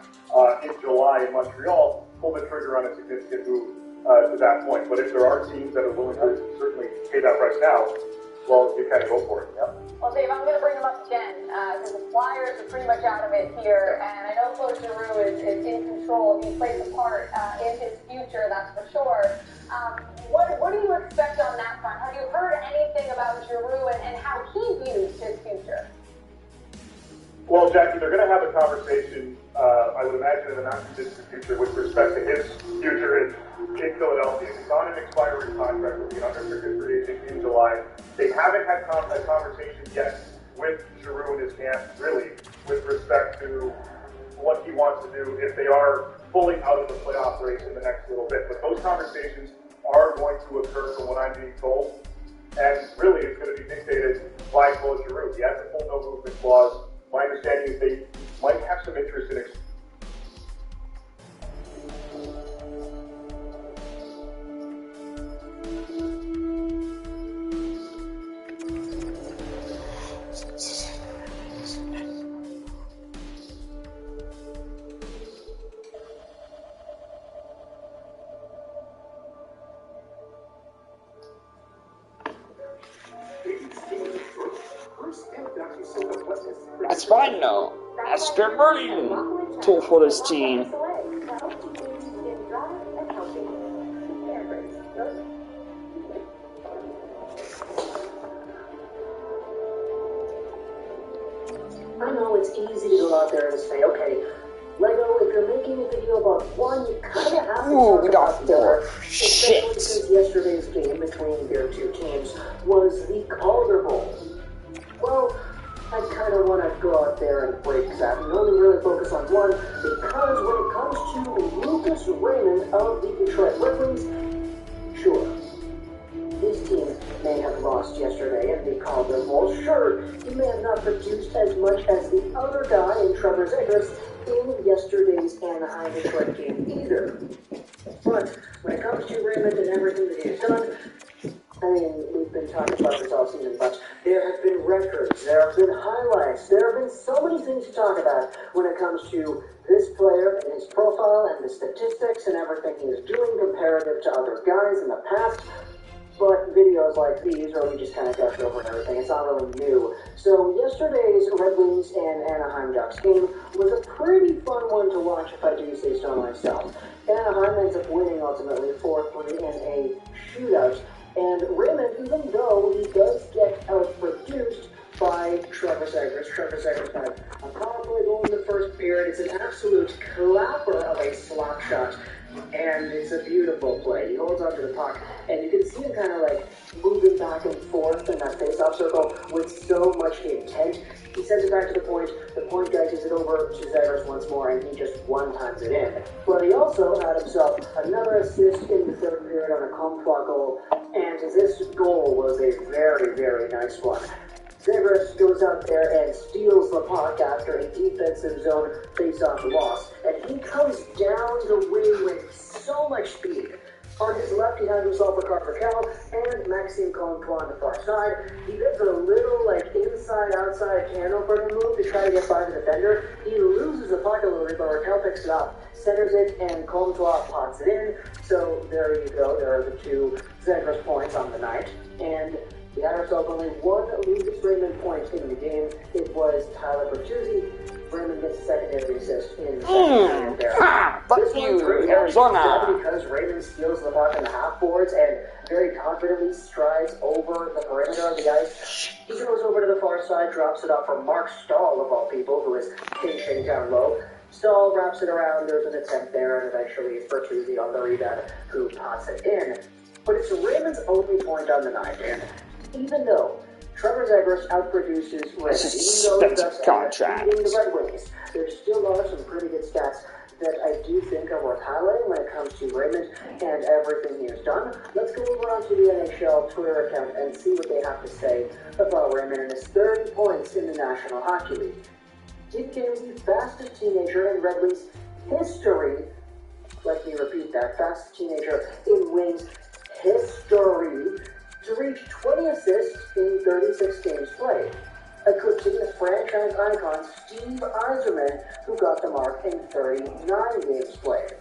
in July in Montreal, pull the trigger on a significant move to that point. But if there are teams that are willing to certainly pay that price now, well, you kind of go for it. Yep. Well, Dave, I'm going to bring him up again because the Flyers are pretty much out of it here, and I know Claude Giroux is in control. He plays a part in his future, that's for sure. What do you expect on that front? Have you heard anything about Giroux and how he views his future? Well, Jackie, they're going to have a conversation, I would imagine, in the not-too-distant future with respect to his future in Philadelphia. He's on an expiring contract with the unrestricted free agent in July. They haven't had a conversation yet with Giroux and his camp, really, with respect to what he wants to do if they are fully out of the playoff race in the next little bit. But those conversations are going to occur from what I'm being told. And really, it's going to be dictated by Claude Giroux. He has a full no-movement clause. My understanding is they might have some interest in That's fine now. That's good burning tool for this team. I know it's easy to go out there and say, okay, Lego, if you're making a video about one, you kind of have to talk we got about the other. 4. Shit. Especially because yesterday's game between their 2 teams was the Calder Bowl. Well, I kind of want to go out there and break that and only really focus on one, because when it comes to Lucas Raymond of the Detroit Red Wings, sure, his team may have lost yesterday in the Calder Bowl. Sure, he may have not produced as much as the other guy in Trevor Zegras in yesterday's Anaheim-Detroit game either. But when it comes to Raymond and everything that he's done, I mean, we've been talking about this all season, but there have been records, there have been highlights, there have been so many things to talk about when it comes to this player and his profile and the statistics and everything he is doing comparative to other guys in the past. But videos like these, where we just kind of gush over everything, it's not really new. So yesterday's Red Wings and Anaheim Ducks game was a pretty fun one to watch, if I do say so myself. Anaheim ends up winning ultimately 4-3 in a shootout. And Raymond, even though he does get outproduced by Trevor Zegras. Trevor Zegras had a power play goal in the first period. It's an absolute clapper of a slap shot. And it's a beautiful play. He holds onto the puck, and you can see him kind of like moving back and forth in that face-off circle with so much intent. He sends it back to the point guy takes it over to Zegras once more, and he just one-times it in. But he also had himself another assist in the third period on a Comtois goal, and this goal was a very, very nice one. Zegras goes out there and steals the puck after a defensive zone face-off loss, and he comes down the wing with so much speed. On his left, he has himself a Carter Cal and Maxime Comtois on the far side. He does a little, like, inside-outside can opener move to try to get by the defender. He loses the puck a little bit, but Raquel picks it up, centers it, and Comtois pots it in. So there you go. There are the two Zegras points on the night. And we had ourselves only one Lucas Raymond point in the game. It was Tyler Bertuzzi. Raymond gets a secondary assist in the second period there. Fuck you, Arizona! Because Raymond steals the puck in the half boards and very confidently strides over the perimeter of the ice. He goes over to the far side, drops it off for Mark Stahl, of all people, who is pinching down low. Stahl wraps it around, there's an attempt there, and eventually it's Bertuzzi on the rebound who pots it in. But it's Raymond's only point on the night, and even though Trevor Zegras outproduces Raymond, even though he does beating the Red Wings, there still are some pretty good stats that I do think are worth highlighting when it comes to Raymond and everything he has done. Let's go over onto the NHL Twitter account and see what they have to say about Raymond and his 30 points in the National Hockey League. He became the fastest teenager in Red Wings history. Let me repeat that, fastest teenager in Wings history to reach 20 assists in 36 games played, eclipsing the franchise icon Steve Yzerman, who got the mark in 39 games played.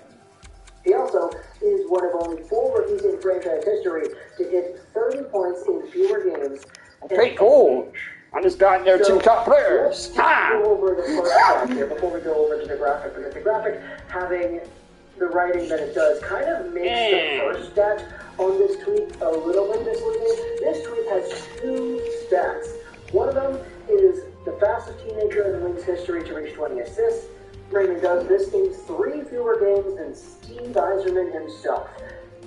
He also is one of only 4 rookies in franchise history to hit 30 points in fewer games. Okay, cool. I just got their 2 top players. Let's go over the first stat here before we go over to the graphic, because the graphic, having the writing that it does, kind of makes the first stat on this tweet a little bit misleading. This tweet has 2 stats. One of them is the fastest teenager in the Wings history to reach 20 assists. Raymond does this in 3 fewer games than Steve Yzerman himself.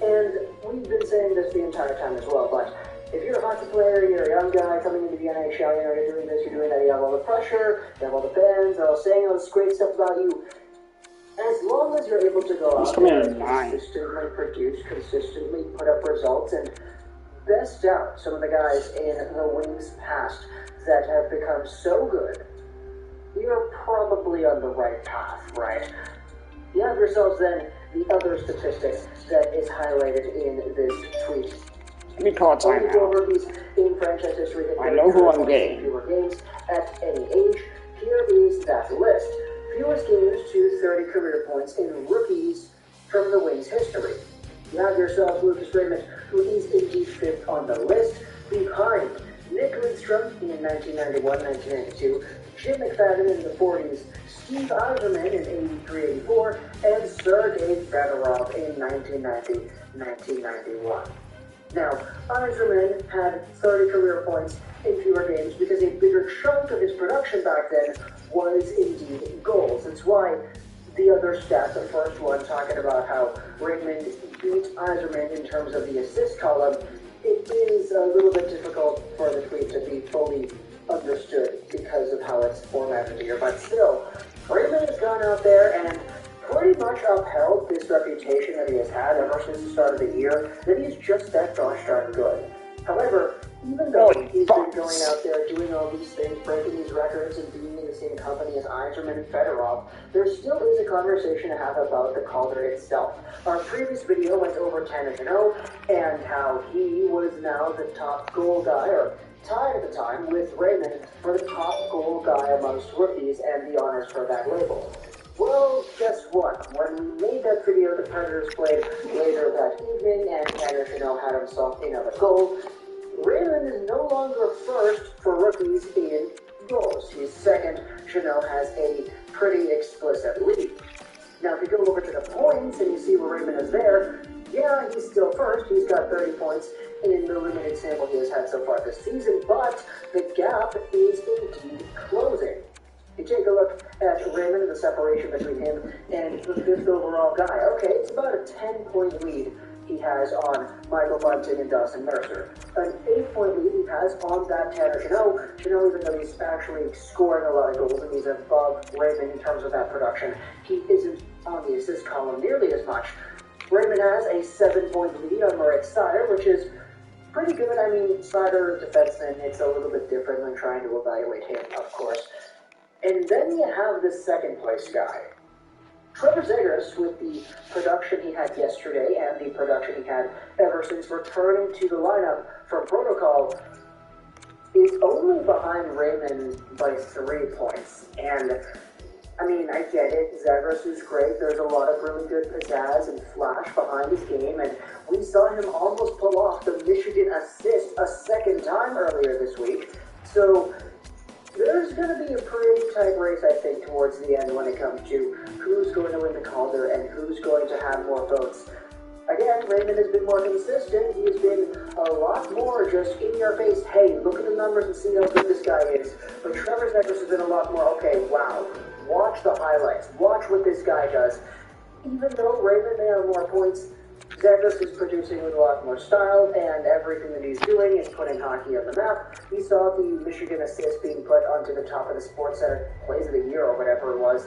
And we've been saying this the entire time as well, but if you're a hockey player, you're a young guy coming into the NHL, you're doing this, you're doing that, you have all the pressure, you have all the fans, they're all saying all this great stuff about you. As long as you're able to go out there and consistently produce, consistently put up results, and best out some of the guys in the Wings past that have become so good, you're probably on the right path, right? You have yourselves then the other statistics that is highlighted in this tweet. Let me call time out. In franchise history, I know who I'm getting. Fewer games at any age. Here is that list. Fewest games to 30 career points in rookies from the Wings history. You have yourself Lucas Raymond, who is indeed 5th on the list, behind Nick Lidstrom in 1991-1992, Jim McFadden in the 40s, Steve Yzerman in 83-84, and Sergei Fedorov in 1990-1991. Now, Yzerman had 30 career points in fewer games because a bigger chunk of his production back then was indeed goals. It's why the other stat, the first one, talking about how Raymond beat Yzerman in terms of the assist column, it is a little bit difficult for the tweet to be fully understood because of how it's formatted here. But still, Raymond has gone out there and pretty much upheld this reputation that he has had ever since the start of the year, that he's just that gosh darn good. However, even though he's been going out there doing all these things, breaking these records and being in the same company as Yzerman and Fedorov, there still is a conversation to have about the Calder itself. Our previous video went over Tanner Jeannot and how he was now the top goal guy, or tied at the time with Raymond for the top goal guy amongst rookies and the honors for that label. Well, guess what? When we made that video, the Predators played later that evening, and Tanner Jeannot had himself another goal. Raymond is no longer first for rookies in goals. He's second. Jeannot has a pretty explicit lead. Now, if you go over to the points and you see where Raymond is there, yeah, he's still first. He's got 30 points in the limited sample he has had so far this season, but the gap is indeed closing. You take a look at Raymond and the separation between him and the 5th overall guy. Okay, it's about a 10-point lead he has on Michael Bunting and Dawson Mercer. An 8-point lead he has on that Tanner Jeannot. Jeannot, even though he's actually scoring a lot of goals and he's above Raymond in terms of that production, he isn't on the assist column nearly as much. Raymond has a 7-point lead on Moritz Seider, which is pretty good. I mean, Seider, defenseman, it's a little bit different than trying to evaluate him, of course. And then you have the second place guy. Trevor Zegras, with the production he had yesterday and the production he had ever since returning to the lineup for protocol, is only behind Raymond by 3 points. And, I mean, I get it, Zegras is great, there's a lot of really good pizzazz and flash behind his game, and we saw him almost pull off the Michigan assist a second time earlier this week. So there's going to be a pretty tight race, I think, towards the end when it comes to who's going to win the Calder and who's going to have more votes. Again, Raymond has been more consistent. He has been a lot more just in your face, hey, look at the numbers and see how good this guy is. But Trevor Zegras has been a lot more, okay, wow, watch the highlights, watch what this guy does. Even though Raymond may have more points, Zegras is producing with a lot more style, and everything that he's doing is putting hockey on the map. We saw the Michigan assist being put onto the top of the Sports Center Plays of the Year or whatever it was.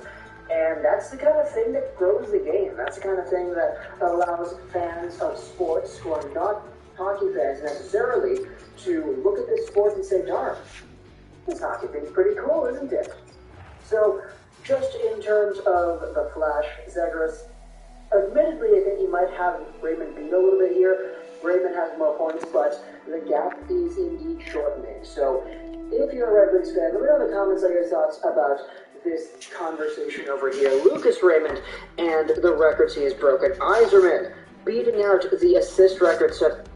And that's the kind of thing that grows the game. That's the kind of thing that allows fans of sports who are not hockey fans necessarily to look at this sport and say, darn, this hockey thing's pretty cool, isn't it? So, just in terms of the flash, Zegras, admittedly, I think he might have Raymond beat a little bit here. Raymond has more points, but the gap is indeed shortening. So, if you're a Red Wings fan, let me know in the comments your thoughts about this conversation over here. Lucas Raymond and the records he has broken. Yzerman beating out the assist record set.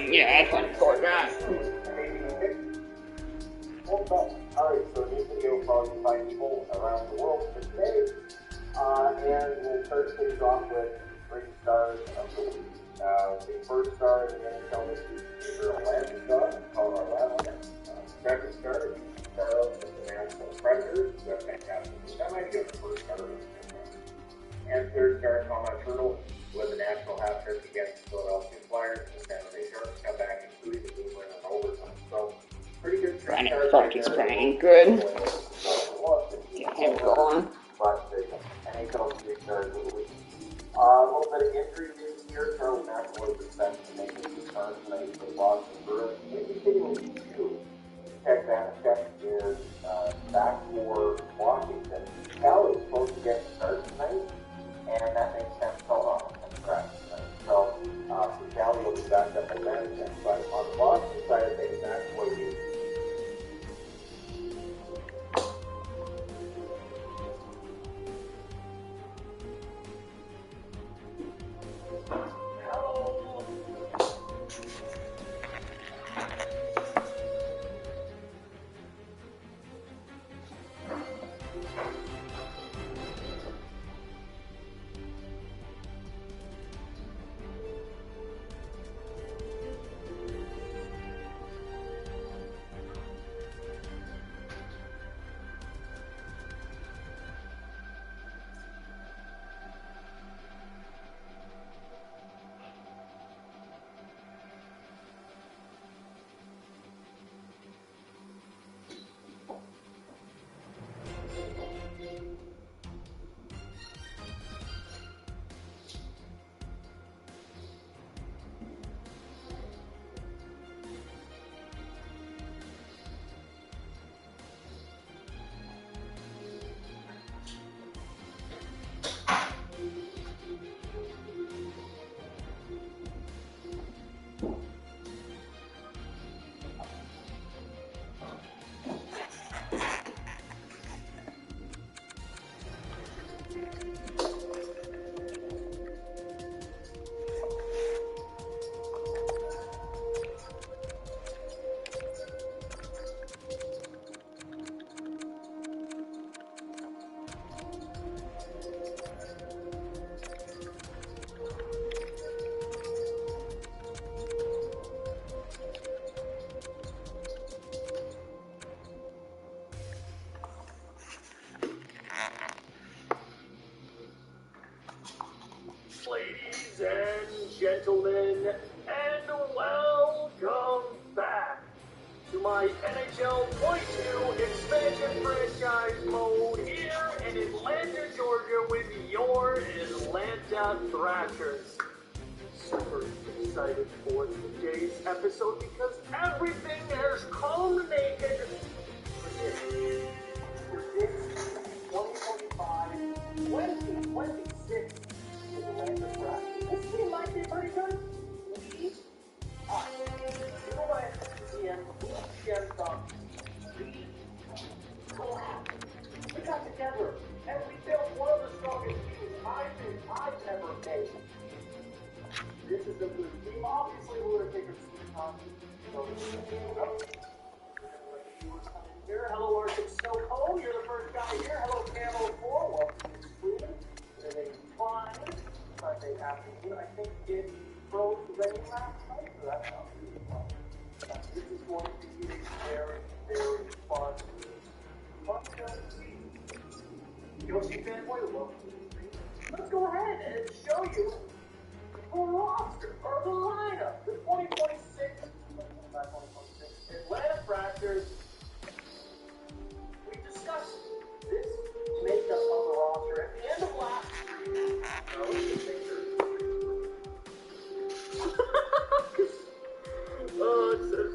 Yeah, that's fun for that. Alright, so this video will probably find people around the world for today. And we'll start things off with three stars of the week. The first star in the NHL this week is your Atlanta star, Colorado Avalanche. Second star is the star of the Nashville Predators. That's fantastic. That might be the first star of the and third star, Thomas Turtle, with a national half trick against the Philadelphia Flyers. The San Jose Sharks come back, including the game winner in overtime. So, pretty good Kraken's playing good. Get him going. A little bit of injury news here. Charlie McAvoy was sent to make a return tonight for Boston Bruins. Indicating two. Tech Vanacek is back for Washington. Cal is supposed to get a start tonight, and that makes sense so on the Kraken tonight. So, for Cal, he'll be back up at Vanacek. But on the Boston side of things, McAvoy is Ladies and gentlemen, and welcome back to my NHL 22 expansion franchise mode here in Atlanta, Georgia with your Atlanta Thrashers. Super excited for today's episode because everything has culminated for this 2025 2026 Atlanta Thrashers. This team might be pretty good. We are. You know what? We got together and we built one of the strongest teams I think I've ever made. This is a good team. Obviously, we're going to take some time. So, we're going to let the viewers come in here. Hello, Arctic Snow Cone. You're the first guy here. Hello, Camo 4. Welcome to the stream. It is a fine Sunday afternoon. I think it froze rain last night, so that's not really fun. This is going to be a very, very fun Yoshi fanboy, welcome to the stream. Let's go ahead and show you the roster, or the lineup, the 2026 Atlanta Thrashers. We discussed this makeup of the roster at the end of last week. Oh, it says.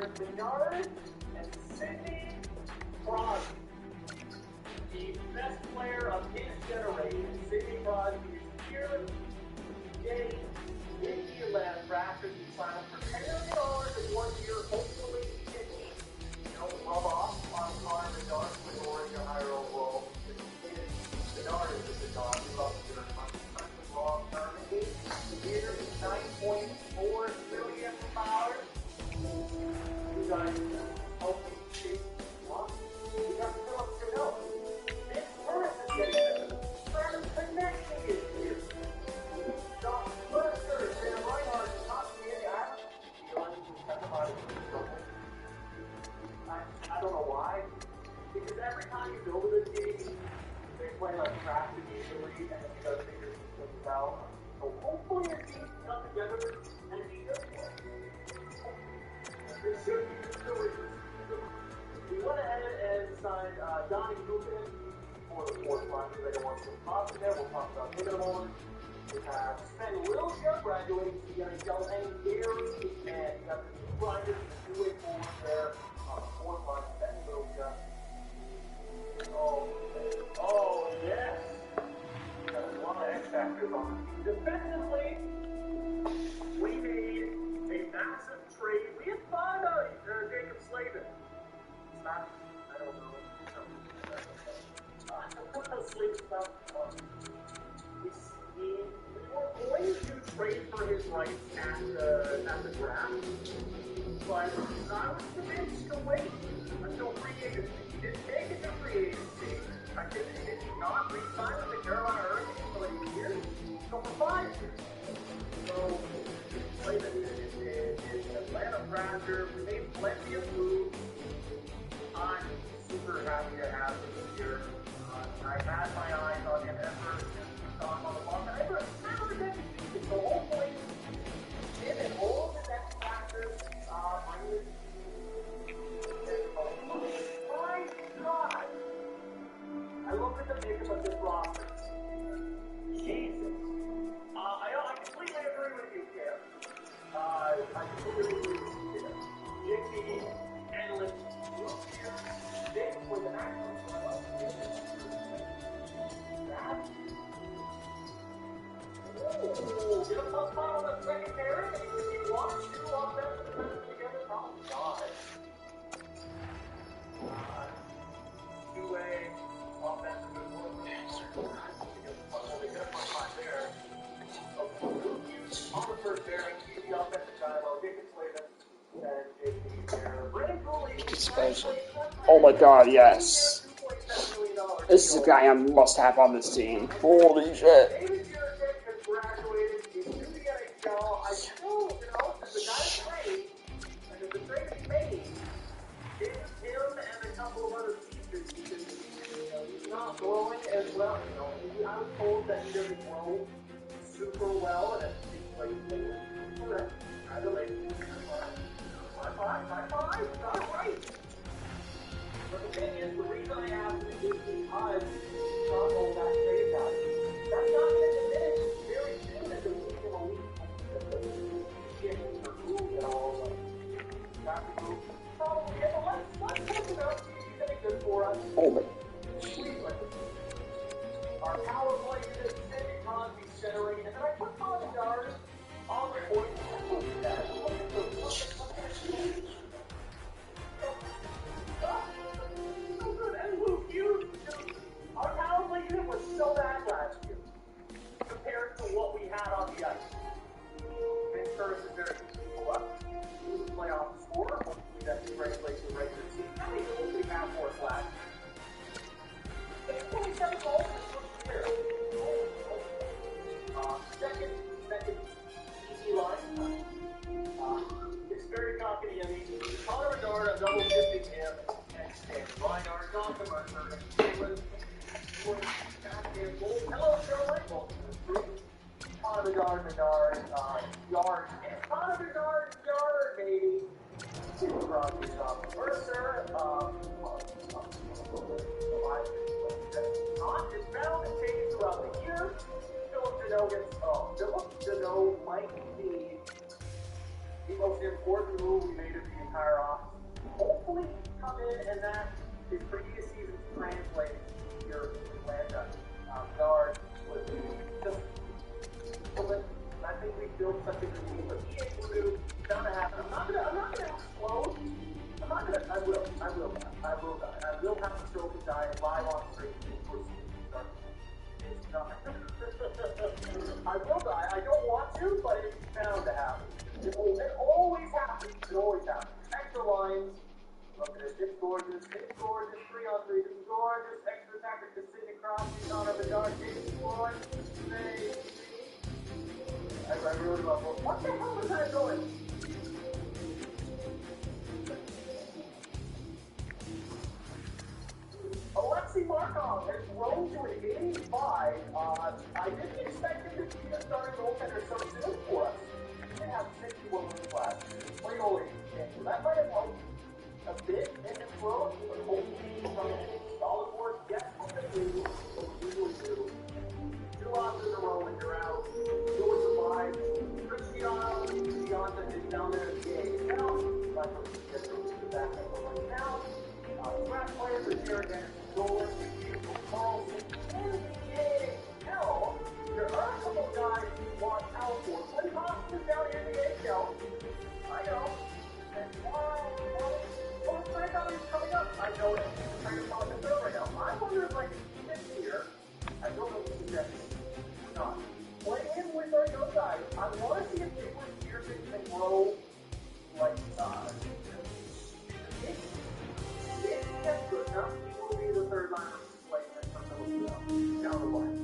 Bedard, and Sidney Crosby. The best player of his generation, Sidney Crosby, is here. Today, Mickey left Raptors to sign up for $10 million in 1 year. Hopefully, he can rub off on Connor Bedard with already a higher overall. Bedard is the dog. He loves their long term. 8 years, $9.4 million. You guys hopefully see what? You got Philip Canelo. This person is getting the first connection is here. Doc Mercer, Sam Reinhardt, top of the average. I don't know why. Because every time you go to the team, they play like crap immediately, and then you got to figure things out. So hopefully your team can come together and be good. This should be the reason. We went ahead and signed Donnie Kukin for the fourth line. They don't want to talk to them. We'll talk about him in a moment. We have Sven Wilshire graduating to the NHL, and Gary, and you got the two grinders and the two-way forward there on the fourth line. Sven Wilshire. Oh, yes. Got a lot of X factors on the team. Defensively, we made a massive trade. We had found out Jacob Slavin. I don't know. Slavin stuff. We were going to trade for his rights at the draft, but I was convinced to wait until free agency. He didn't take it to free agency. I did not re-sign with the Carolina Hurricanes for like a year, so for 5 years. So, Slavin is an Atlanta Raptor. We made plenty of moves. I'm super happy to have him here. I had my eyes on him ever since we saw him on the block. And I never did. So hopefully, him and all the next factors bring this my God! I look at the makeup of this roster. Jesus. I completely agree with you, Cam. I completely agree with you, Cam. JT, Endless, Dick with an action. Ooh, get a plus spot on the second pair, and you can watch two offensive defenders together. Oh, God. Two-way offensive defenders. They get a plus spot there. On the first pairing, he's the offensive guy, while Jacob Slavin and JT there. Brandon Cooley. Oh my God, yes. This is a guy I must have on this team. Holy shit. As well, I was told that he doesn't grow super well, and it's like, congratulations. High five, got it right. But the thing is, the reason I asked him is because not all that trade value. That's not going to diminish very soon as the league in a week. Getting removed and all of that. Probably, yeah, but let's talk about he's going to be good for us. Our power play is Sidney Crosby centering, and then I put Connor Bedard on the court. Look at that. So good. And Luke Hughes, our power play unit was so bad last year compared to what we had on the ice. Vince Curtis is very useful up. He was a playoff scorer. Hopefully that's a great place to regular season. I think it will be half more flat. 27 goals. Second easy line. It's very confident. I mean, Connor Bedard, double shifting him, and Reinhardt, Jonathan Mercer, and hello, Carolina. Connor Bedard, Yard, and Connor Bedard, Yard, maybe. Crosby, Mercer, is bound to change throughout the year. Philip Deneau might be the most important move we made of the entire offseason. Hopefully, come in and that his previous season translates here in Atlanta. Guard with just, I think we built such a good team, but he ain't gonna do. It's bound to happen. I'm not gonna explode. I will die. I will have the trophy die live on screen before the season starts. It's not. I will die. I don't want to, but it's bound to happen. It always happens. It always happens. Extra lines. Look at it. It's gorgeous. It's gorgeous. 3-on-3. It's gorgeous. Extra tactic to Sidney Crosby. Connor Bedard. James Floyd. I really love it. What the hell was that doing? Alexei Markov has grown to an 85. I didn't expect him to be a starting goaltender so soon for us. He did have 61 wins last year. Played all 8 games. So that might have helped a bit in his growth, but hopefully from a solid work, yes, what they do, what we usually do. 2 losses in a row and you're out. Doing the vibes. Cristiano is down there in the AHL. Like we're getting to the back of right now. Scratch players are here again. Goals, Carlson, and the AHL. There are a couple guys who want out for. When Hoffman is down here in the AHL, I know. And well, Frank is coming up. I know it's trying to talk to right now. I wonder if, like, if he gets here, I don't know if he's not. Play him with our young guys. I want to see if Nicholas Pearson can grow like if that's good enough, he will be the third liner replacement for Phillips down the line.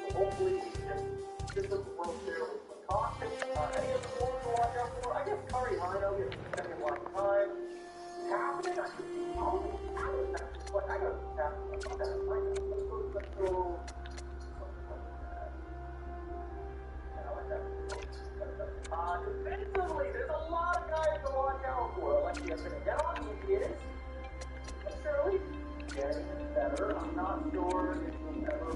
So hopefully he can get some growth there with caution. Any of the forwards to watch out for? I guess Kari Rhino gets spending a lot of time. Happening, I could see but I got to tap. Let's go. Defensively, there's a lot of guys to watch out for. Alexei Pinedon, he is. Surely, getting better. I'm not sure if he'll ever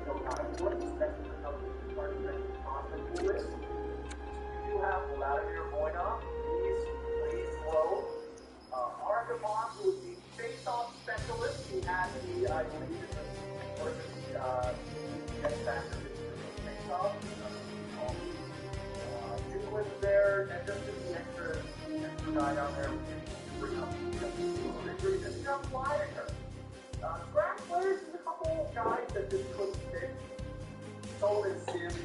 go high for it, especially for something part of the possible list. You do have Vladimir Voynov. He's slow. Archibald, who is the face-off specialist, he had the, I believe, the X-Factor face-off. Julian's there, and just the extra guy down there bring up injuries, and you have Flyer. Scratch players is a couple guys that just couldn't fit. Sullivan Sims,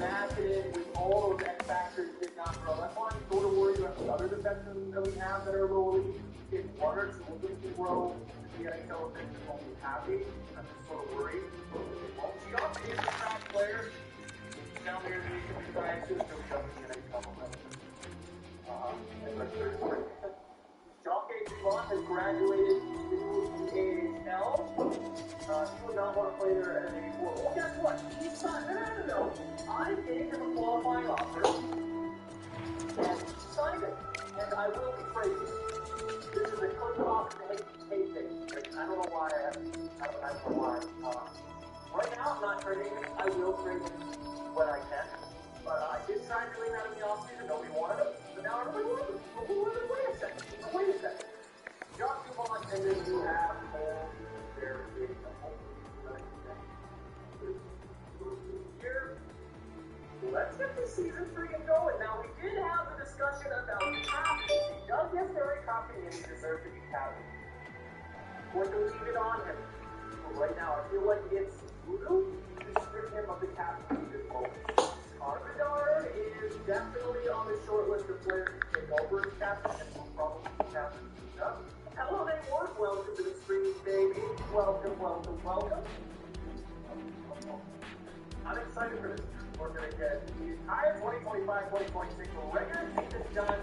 Matthew, with all those X factors did not grow. That's why I'm sort of worried about the other defensemen that we have that are low elite. If 1 or 2 of them can grow, the NHL defense won't be happy. I'm just sort of worried. Chuck is a scratch player. Down there, we can be trying to Jock A. has graduated to the AHL. He would not want to play there at an age. Well, guess what? He's not. No. I gave him a qualifying offer and he signed it. And I will be trading. This is a click off and hate thing. I don't know why I don't know why. Right now, I'm not trading him. I will trade him when I can. But I did try to lean out of the offseason. Nobody wanted him. But now everybody wants him. Wait a second. Josh Dumont, and then you have there is a whole here. Let's get the season 3 going. Now, we did have a discussion about captaincy. Doug Gary Kraken deserves to be captain. We're going to leave it on him. But right now, I feel like it's voodoo to strip him of the captaincy this moment. Bedard is definitely on the short list of players to take over as captain, and will probably be captain. Hello, they work. Welcome to the stream, baby. Welcome. I'm excited for this. We're going to get the entire 2025-2026 regular season done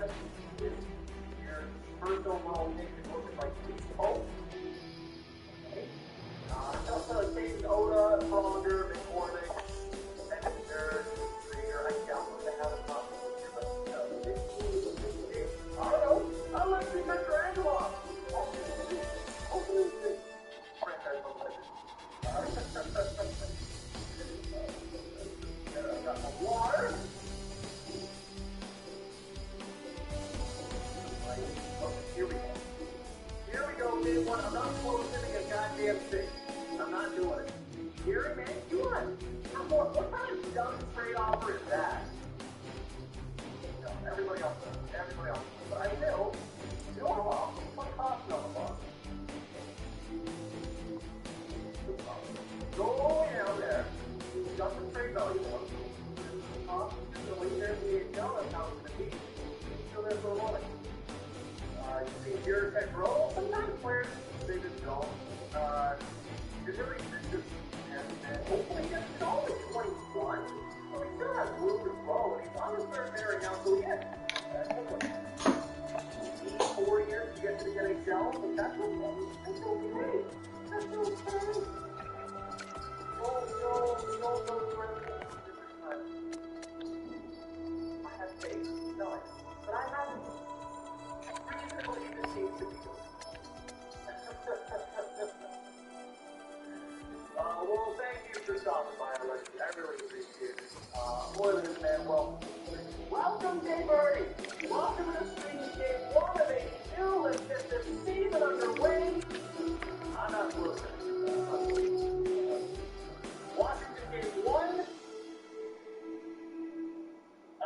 this year. First overall pick is looking like Least Hope. Also, Jason Oda, Pronger, McCormick, and Nerd. I doubt we're going to have a problem here, but I don't know. I like to get Dragulov. Got some water. what? I'm not closing a goddamn thing. I'm not doing it. Gary, man, you want? What kind of dumb trade offer is that? No, everybody else does. Everybody else does. But I will. You know what? I'll put cost on the box. Go down there. Got some trade value on it. So when you're in the NHL, that's how it's going to be. So there's no money. You see your tech roll. Sometimes players, they just don't. You're doing this and hopefully he's only 21. So he still has room to grow. And he's on his third pair now, so he has 4 years to get to the NHL. But that's okay. That's okay. That's okay. I have faith. No, but I haven't. Reasonably, this seems to be good. Well, thank you for stopping by, Alexi. I really appreciate it. More than this, man. Well, welcome, Jay Birdie. Welcome to the stream game 1 of 82. Let's get this season underway. I'm not listening. Washington game 1.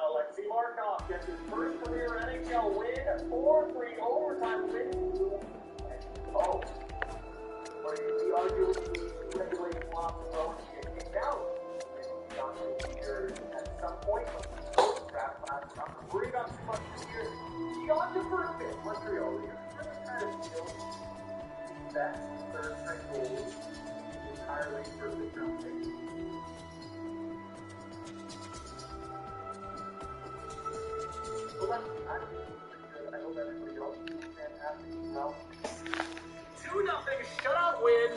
Alexei Markov gets his first career NHL win, 4-3 overtime win. Oh, but he arguably regulating lots of throws to get kicked out. Maybe here at some point, draft last time. Worried about too much this year. He on to first bit. Montreal here. Really kind of feels that third straight goal entirely for the round pick. Well, I'm pretty good. I hope everybody else is fantastic. Well, 2-0 shutout win.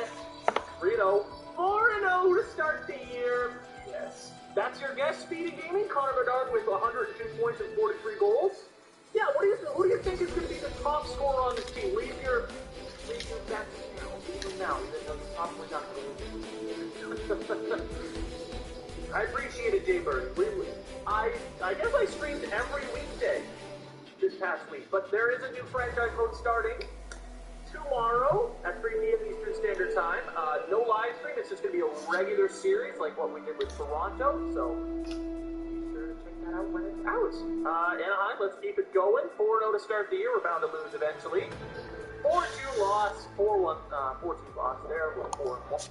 3-0. 4-0 to start the year. Yes. That's your guest, Speedy Gaming. Connor Bedard with 102 points and 43 goals. Yeah, who do you think is going to be the top scorer on this team? Leave your bet now. Leave him now. He's probably not going to I appreciate it, Jay Bird. I guess I streamed every weekday this past week, but there is a new franchise mode starting tomorrow at 3 p.m. Eastern Standard Time. No live stream. It's just going to be a regular series like what we did with Toronto, so be sure to check that out when it's out. Anaheim, let's keep it going. 4-0 to start the year. We're bound to lose eventually. 4-2 loss. 4-1, 4-2 loss there. 4-1.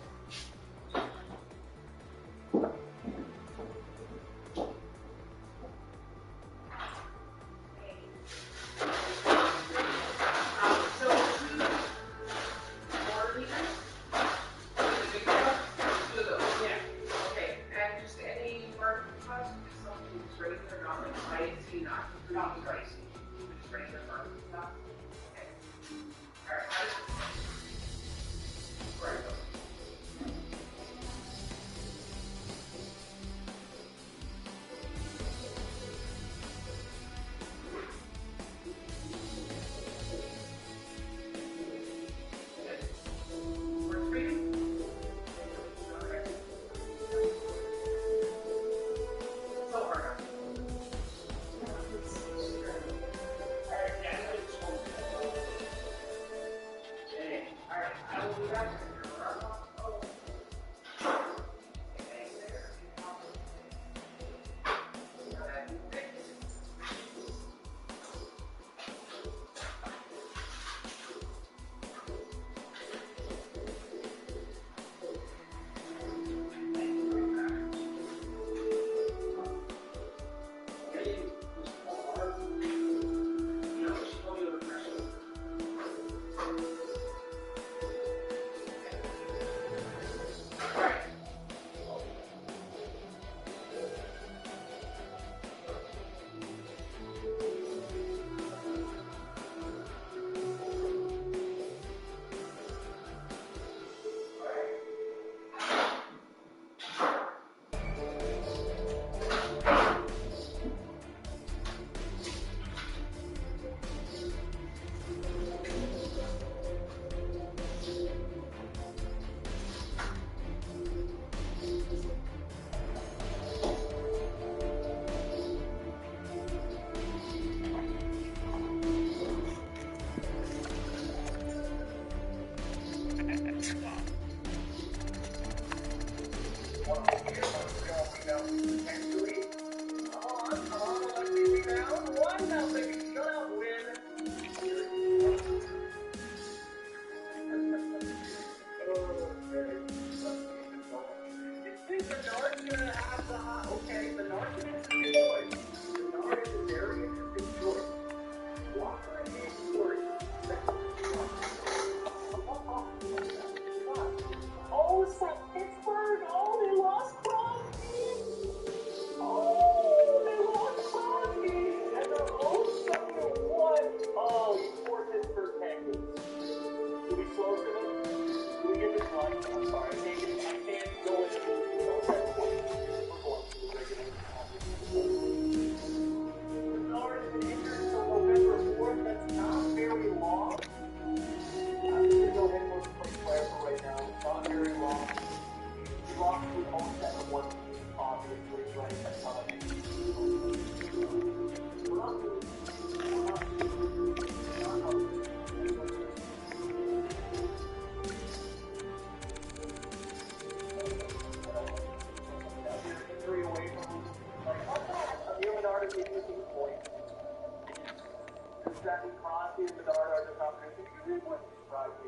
Exactly, Crosby and Bedard are the top three. You really wouldn't surprise me.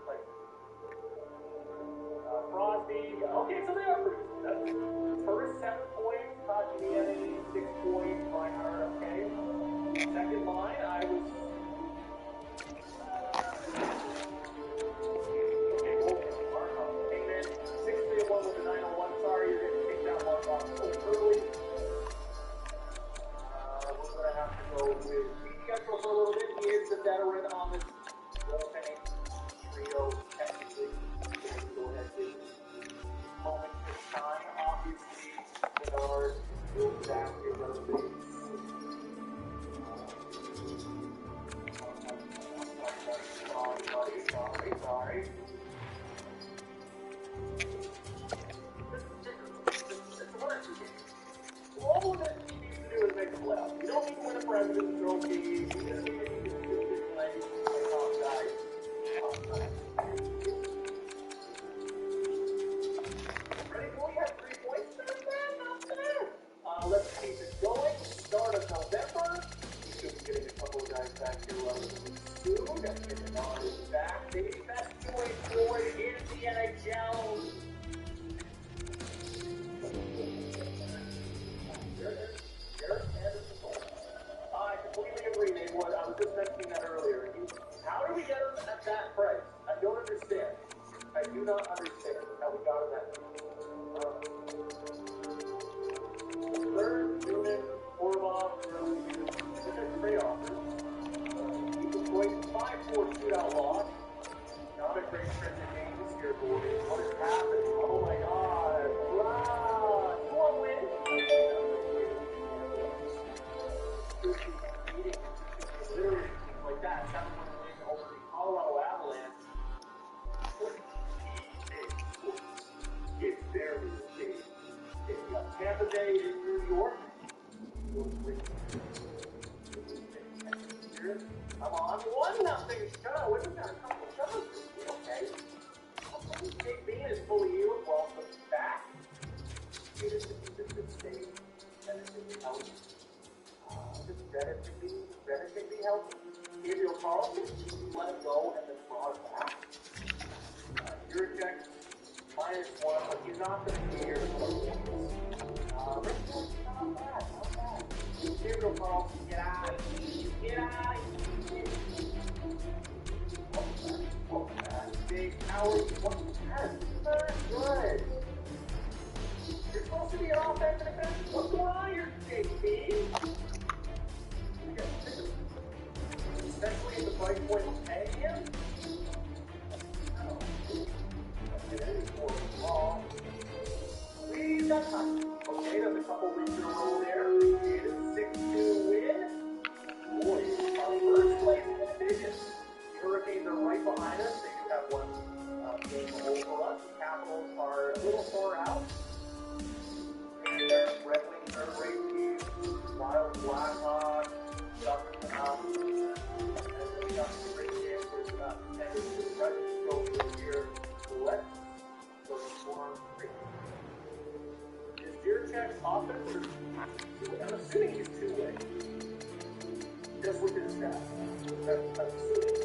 Like, Crosby, okay, so they are pretty good. That's first 7 points, Kotkaniemi 6 points, Reinhardt, okay. Second line, I was. Okay, Markov came in 6-3-1 with the 901. Sorry, you're going to take that Markov so early. We're going to have to go with Pietro for a little bit. He is the veteran on this goaltending trio, technically. Go ahead with moment this time. Obviously, Bedard will back here relatively. Sorry. It's one or two games. All that he needs to do is make the playoffs. You don't need to win a President's Trophy. You just need to do this play top guys. Ready? We have 3 points. Not bad. Let's keep it going. Start of November. We should be getting a couple of guys back here relatively soon. Bernard is back. Maybe best point forward in the NHL. I completely agree, Nate Wood. I was just mentioning that earlier. How do we get him at that price? I don't understand. I do not understand how we got him at that. Third, Newman, Orlov, trade offers. Detroit 5-4 shootout loss. Not a great stretch of games here, boys. What is happening? Oh my God! Wow! 2-1 win. Literally teams like that. 7-1 win over the Colorado Avalanche. It's barely a game. It's got Tampa Bay in New York. Come on, 1-0. Shut up. We've got a couple shots. Okay. Jake Bean is fully healed. Welcome back. It is a good state. And it's going to be healthy. Bennett can be healthy. Gabriel Carlson, let him go and then brought him back. Juracek, -1, but he's not going to be here for the games. Not bad. Gabriel Carlson, get out of here. Get out of here. Big Howard, that's good. You're supposed to be an offensive defense. What's going on here, JP? Especially at the price point of paying him. We've got time. Okay, there's a couple weeks in a row there. Appreciate it. 6-2 win. Boy, our first place in the division. The Hurricanes are right behind us. They do have one game over us. The Capitals are a little far out. And Red Wings are a great team. Wild Blackhawks. Ducks, and we got some great chances. And it's right to go through here. Let's go form. Is Juracek's offense or I'm assuming he's two-way. Just with his stats. I'm assuming.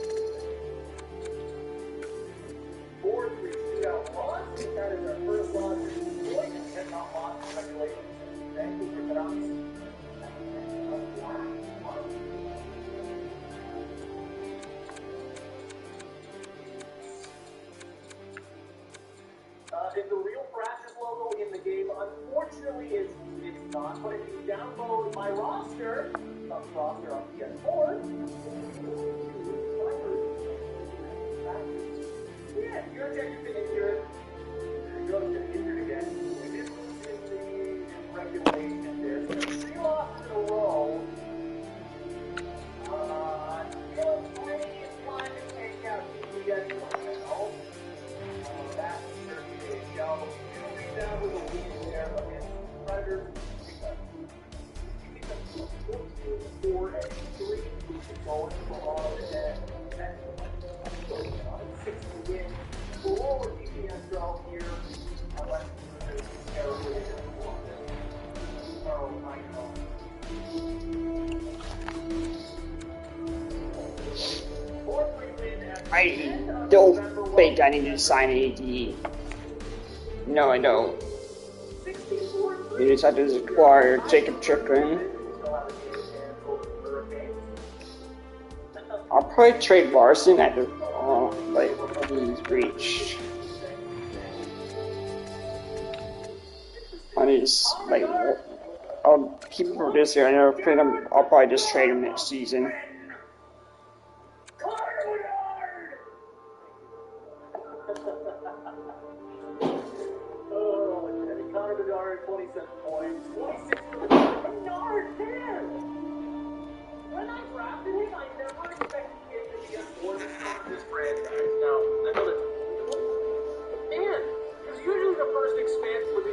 4-3 shootout loss. That is our first loss in Detroit. And not lost speculation. Thank you for that. If the real Thrashers logo in the game, unfortunately, it's not. But if you download my roster on PS4, yeah, you're checking the injured. You're going to get injured again. We did lose in the regulation there. So 3 losses in a row. Still 3 is flying to take out TPS. That's NHL. You'll be down with a win there against Predators. Because 4-3. Going from all of that. On 60 win. Below a TPS draw here. Unless there's terribly Oh my God. I don't think I need to sign AD. No, I don't. You just have to acquire Jacob Chikrin. I'll probably trade Larson at the like he's reached. I just like I'll keep him for this year. I never played him. I'll probably just trade him next season. Connor Bedard, 27 points, 26 Bedard, 10! When I drafted him, I never expected him to be a cornerstone of this franchise. Now, I know that's man, because usually the first expansion would be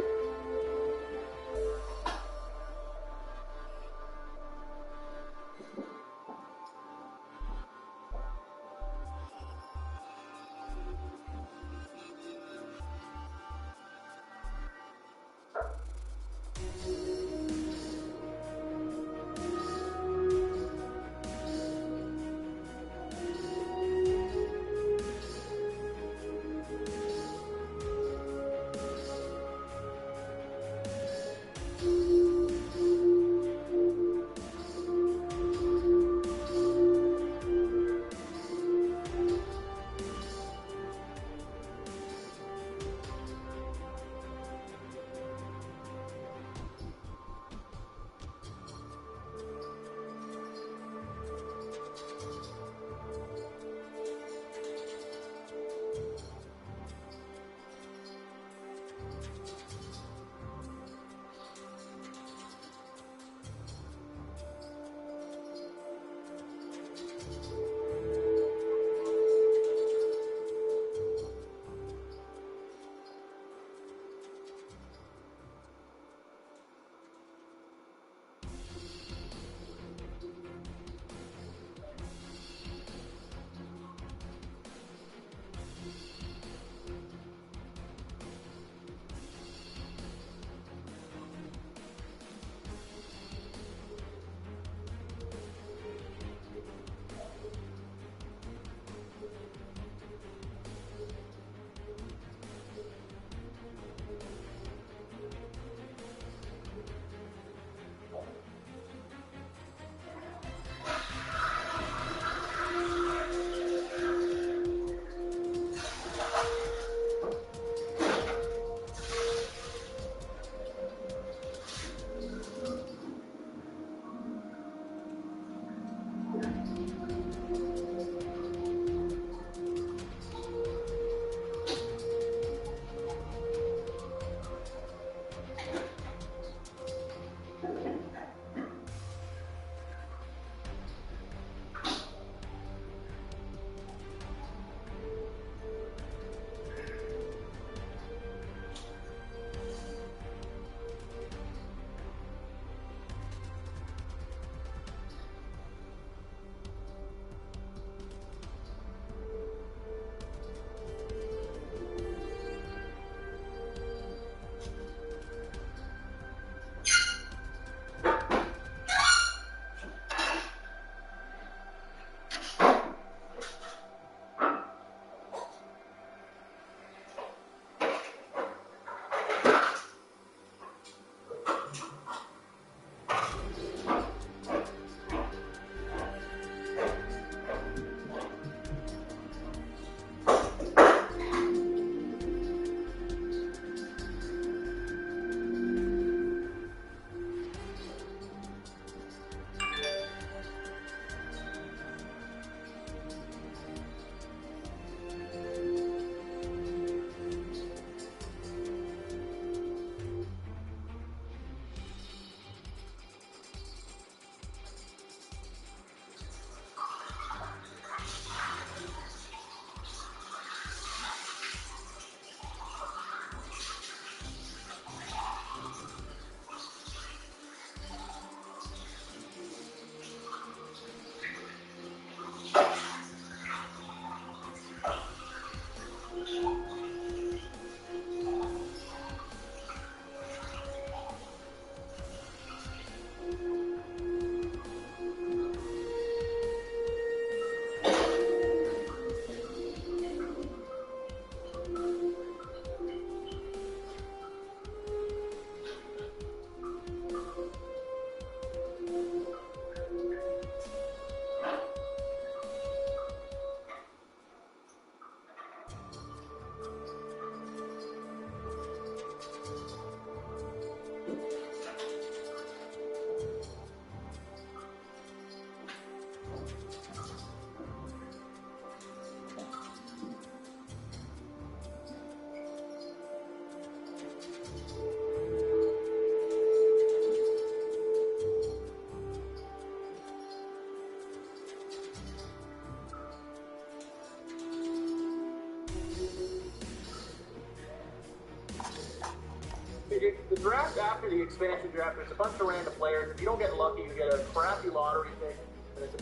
after the expansion draft, there's a bunch of random players. If you don't get lucky, you get a crappy lottery pick, and it's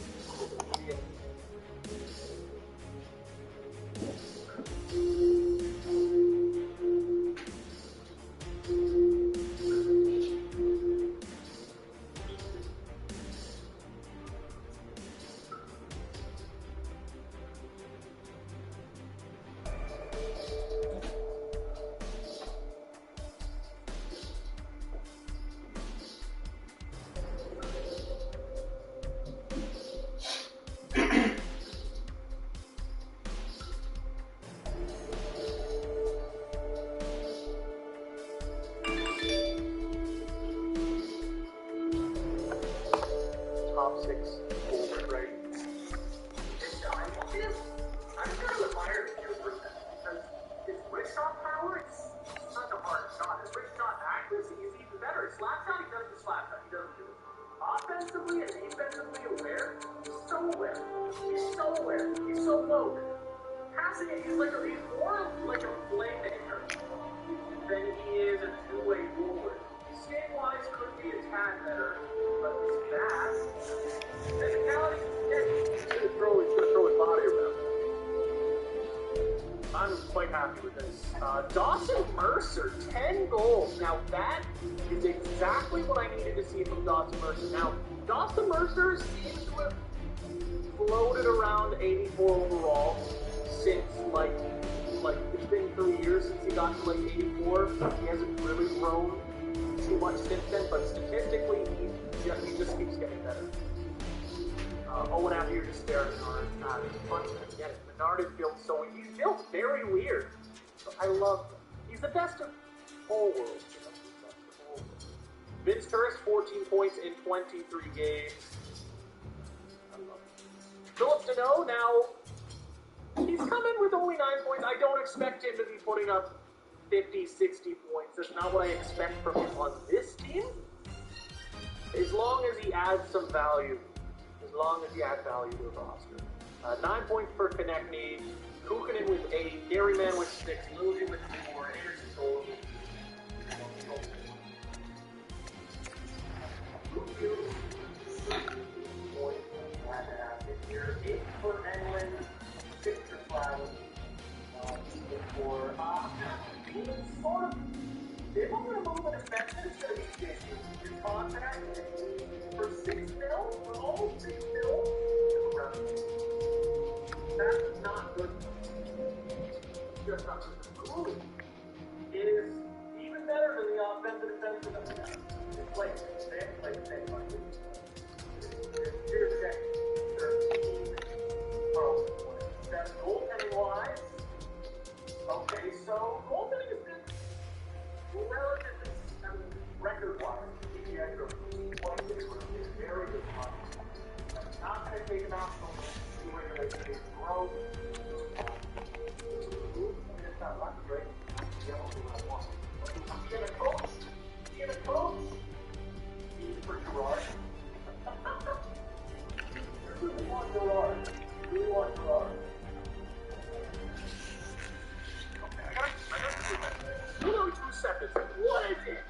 immediate. Top 6 goal right? I'm kind of admire his percent because his wrist shot power is such a hard shot. His wrist shot accuracy is even better. His slap shot, he does the slap shot. He doesn't do it. Offensively and defensively aware, he's so aware. He's so aware. He's so woke. Passing it, he's more like a playmaker than he is a two-way forward. Skate-wise could be a tad better, but he's fast. Physicality, he's gonna throw his body around. I'm quite happy with this. Dawson Mercer, 10 goals. Now that is exactly what I needed to see from Dawson Mercer. Now, Dawson Mercer seems to have floated around 84 overall since it's been 3 years since he got to 84. He hasn't really grown too much since then, but statistically, he just keeps getting better. And after you're just staring at Menard, there's a bunch of them again. Menard is built he's built very weird. So I love him. He's the best of whole world. Vince Turris, 14 points in 23 games. I love him. Philip Deneau, now, he's come in with only 9 points. I don't expect him to be putting up 50, 60 points. That's not what I expect from him on this team. As long as he adds some value. As long as he adds value to the roster. 9 points for Konechny. Kukunen with 8. Dairyman with 6. Lilly with 4. Anderson Gold with 8 for Englund. 6 for Flowers. 4. Sort of. If I'm going to move an offensive, it's going to be 50. Your contract for 6 mil, for almost 6 mil, that's not good. Just not good. Ooh, it is even better than the offensive defensive that we have. It's like the same money. Here's check 13. That's goaltending wise. Okay, so goaltending has been relatively, record-wise, the edge of 26 is very good money. That's not going to take an optional to regulate the growth. It's not lucky, right? Yeah, we'll do what I want. Being a coach, for Gerard. You really want Gerard. You really want Gerard. Okay, I got to do that. 2 seconds. What is it?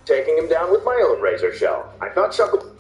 Taking him down with my own razor shell. I thought Chuckle...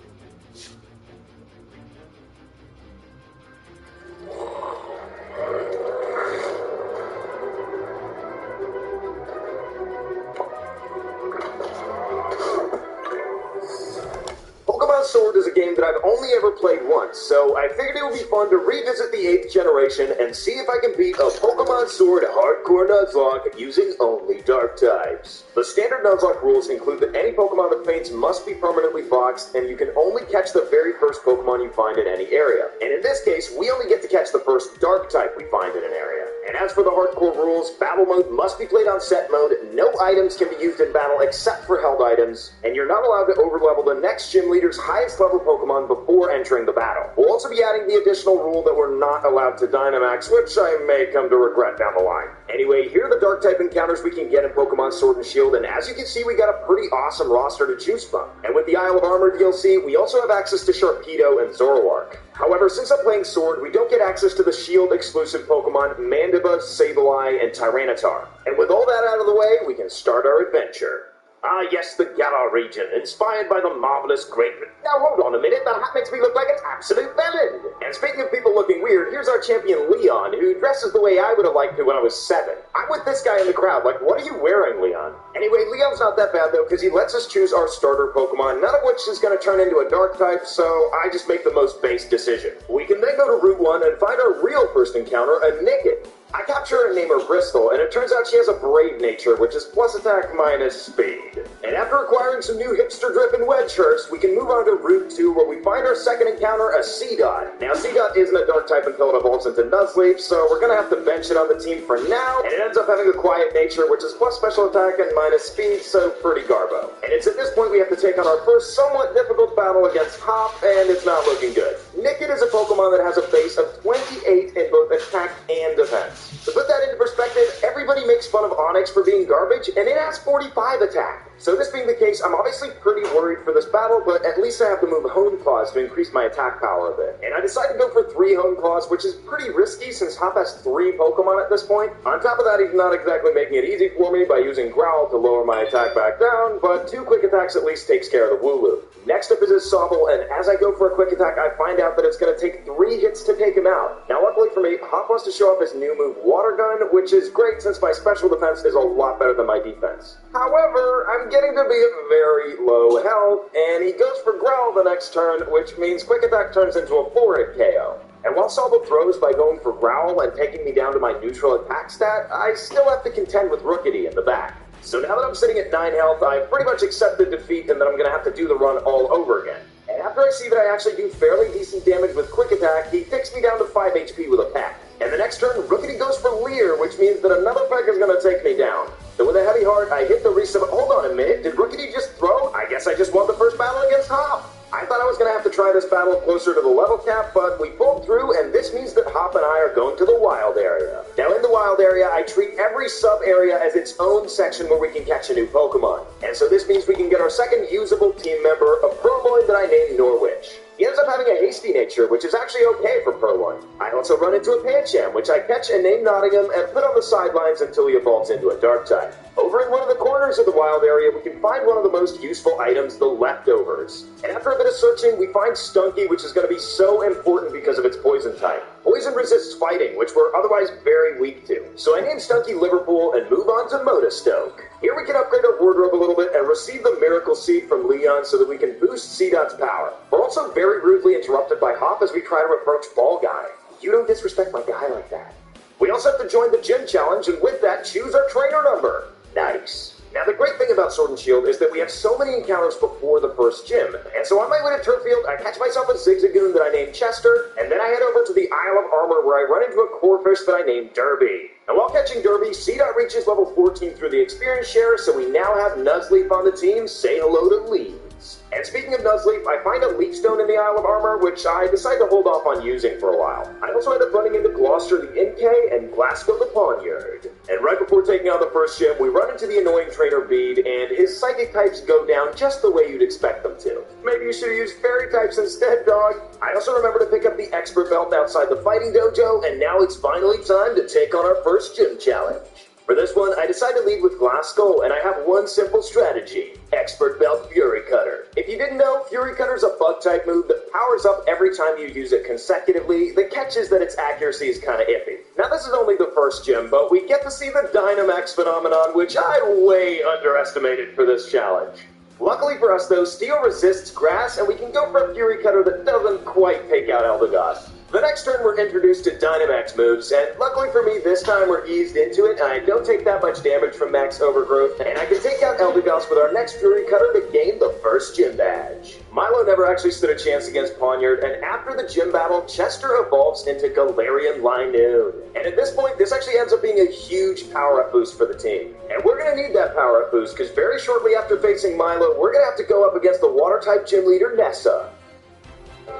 Pokemon Sword is a game that I've only ever played once, so I figured it would be fun to revisit the 8th generation and see if I can beat a Pokemon Sword hardcore Nuzlocke using only Dark types. The standard Nuzlocke rules include that any Pokemon that faints must be permanently foxed, and you can only catch the very first Pokemon you find in any area. And in this case, we only get to catch the first Dark type we find in an area. And as for the hardcore rules, battle mode must be played on set mode, no items can be used in battle except for held items, and you're not allowed to overlevel the next gym leader's highest level Pokemon before entering the battle. We'll also be adding the additional rule that we're not allowed to Dynamax, which I may come to regret down the line. Anyway, here are the Dark type encounters we can get in Pokemon Sword and Shield, and as you can see, we got a pretty awesome roster to choose from. And with the Isle of Armor DLC, we also have access to Sharpedo and Zoroark. However, since I'm playing Sword, we don't get access to the Shield-exclusive Pokemon Mandiba, Sableye, and Tyranitar. And with all that out of the way, we can start our adventure. Ah, yes, the Galar region, inspired by the marvelous Great... Now, hold on a minute, that hat makes me look like an absolute villain! And speaking of people looking weird, here's our champion Leon, who dresses the way I would have liked to when I was 7. I'm with this guy in the crowd, like, what are you wearing, Leon? Anyway, Leon's not that bad, though, because he lets us choose our starter Pokemon, none of which is going to turn into a Dark type, so I just make the most base decision. We can then go to Route 1 and find our real first encounter, a Nickit. I capture her and name her Bristol, and it turns out she has a brave nature, which is plus attack minus speed. And after acquiring some new hipster-driven Wedgehurst, we can move on to Route 2, where we find our second encounter, a Seedot. Now, Seedot isn't a Dark type until it evolves into Nuzleaf, so we're gonna have to bench it on the team for now, and it ends up having a quiet nature, which is plus special attack and minus speed, so pretty garbo. And it's at this point we have to take on our first somewhat difficult battle against Hop, and it's not looking good. Nickit is a Pokemon that has a base of 28 in both attack and defense. To put that into perspective, everybody makes fun of Onix for being garbage, and it has 45 attack. So this being the case, I'm obviously pretty worried for this battle, but at least I have to move Hone Claws to increase my attack power a bit. And I decided to go for 3 Hone Claws, which is pretty risky since Hop has 3 Pokemon at this point. On top of that, he's not exactly making it easy for me by using Growl to lower my attack back down, but 2 quick attacks at least takes care of the Wooloo. Next up is his Sobble, and as I go for a quick attack, I find out that it's going to take 3 hits to take him out. Now, luckily for me, Hop wants to show off his new move, Water Gun, which is great since my special defense is a lot better than my defense. However, I'm getting to be at very low health, and he goes for Growl the next turn, which means quick attack turns into a 4-hit KO. And while Sobble throws by going for Growl and taking me down to my neutral attack stat, I still have to contend with Rookity in the back. So now that I'm sitting at 9 health, I pretty much accepted defeat and that I'm going to have to do the run all over again. And after I see that I actually do fairly decent damage with quick attack, he takes me down to 5 HP with a peck. And the next turn, Rookity goes for Leer, which means that another peck is going to take me down. So with a heavy heart, I hit the reset. Hold on a minute, did Rookity just throw? I guess I just won the first battle against Hop. I thought I was going to have to try this battle closer to the level cap, but we pulled through, and this means that Hop and I are going to the wild area. Now, in the wild area, I treat every sub-area as its own section where we can catch a new Pokemon. And so this means we can get our second usable team member, a Purloin that I named Norwich. He ends up having a hasty nature, which is actually okay for Purloin. I also run into a Pancham, which I catch and name Nottingham and put on the sidelines until he evolves into a Dark type. Over in one of the corners of the wild area, we can find one of the most useful items, the Leftovers. And after a bit of searching, we find Stunky, which is going to be so important because of its poison type. Poison resists fighting, which we're otherwise very weak to. So I name Stunky Liverpool and move on to Motostoke. Here we can upgrade our wardrobe a little bit and receive the Miracle Seed from Leon so that we can boost Seedot's power. We're also very rudely interrupted by Hop as we try to approach Ball Guy. You don't disrespect my guy like that. We also have to join the gym challenge, and with that, choose our trainer number. Nice. Now, the great thing about Sword and Shield is that we have so many encounters before the first gym. And so on my way to Turffield, I catch myself a Zigzagoon that I named Chester, and then I head over to the Isle of Armor where I run into a Corphish that I named Derby. And while catching Derby, Seedot reaches level 14 through the experience share, so we now have Nuzleaf on the team. Say hello to Leaves. Nuzleafs. And speaking of Nuzleaf, I find a Leaf Stone in the Isle of Armor, which I decide to hold off on using for a while. I also end up running into Gloucester the Inkay and Glasgow the Poniard. And right before taking on the first gym, we run into the annoying trainer Bede, and his psychic types go down just the way you'd expect them to. Maybe you should have used fairy types instead, dog. I also remember to pick up the expert belt outside the fighting dojo, and now it's finally time to take on our first gym challenge. For this one, I decide to lead with Glass Skull, and I have one simple strategy: Expert Belt Fury Cutter. If you didn't know, Fury Cutter is a bug-type move that powers up every time you use it consecutively. The catch is that its accuracy is kind of iffy. Now, this is only the first gym, but we get to see the Dynamax phenomenon, which I way underestimated for this challenge. Luckily for us, though, Steel resists grass, and we can go for a Fury Cutter that doesn't quite take out Eldegoss. The next turn, we're introduced to Dynamax moves, and luckily for me, this time we're eased into it, and I don't take that much damage from Max Overgrowth, and I can take out Eldegoss with our next Fury Cutter to gain the first gym badge. Milo never actually stood a chance against Poniard, and after the gym battle, Chester evolves into Galarian Linoon. And at this point, this actually ends up being a huge power-up boost for the team. And we're going to need that power-up boost, because very shortly after facing Milo, we're going to have to go up against the Water-type gym leader, Nessa.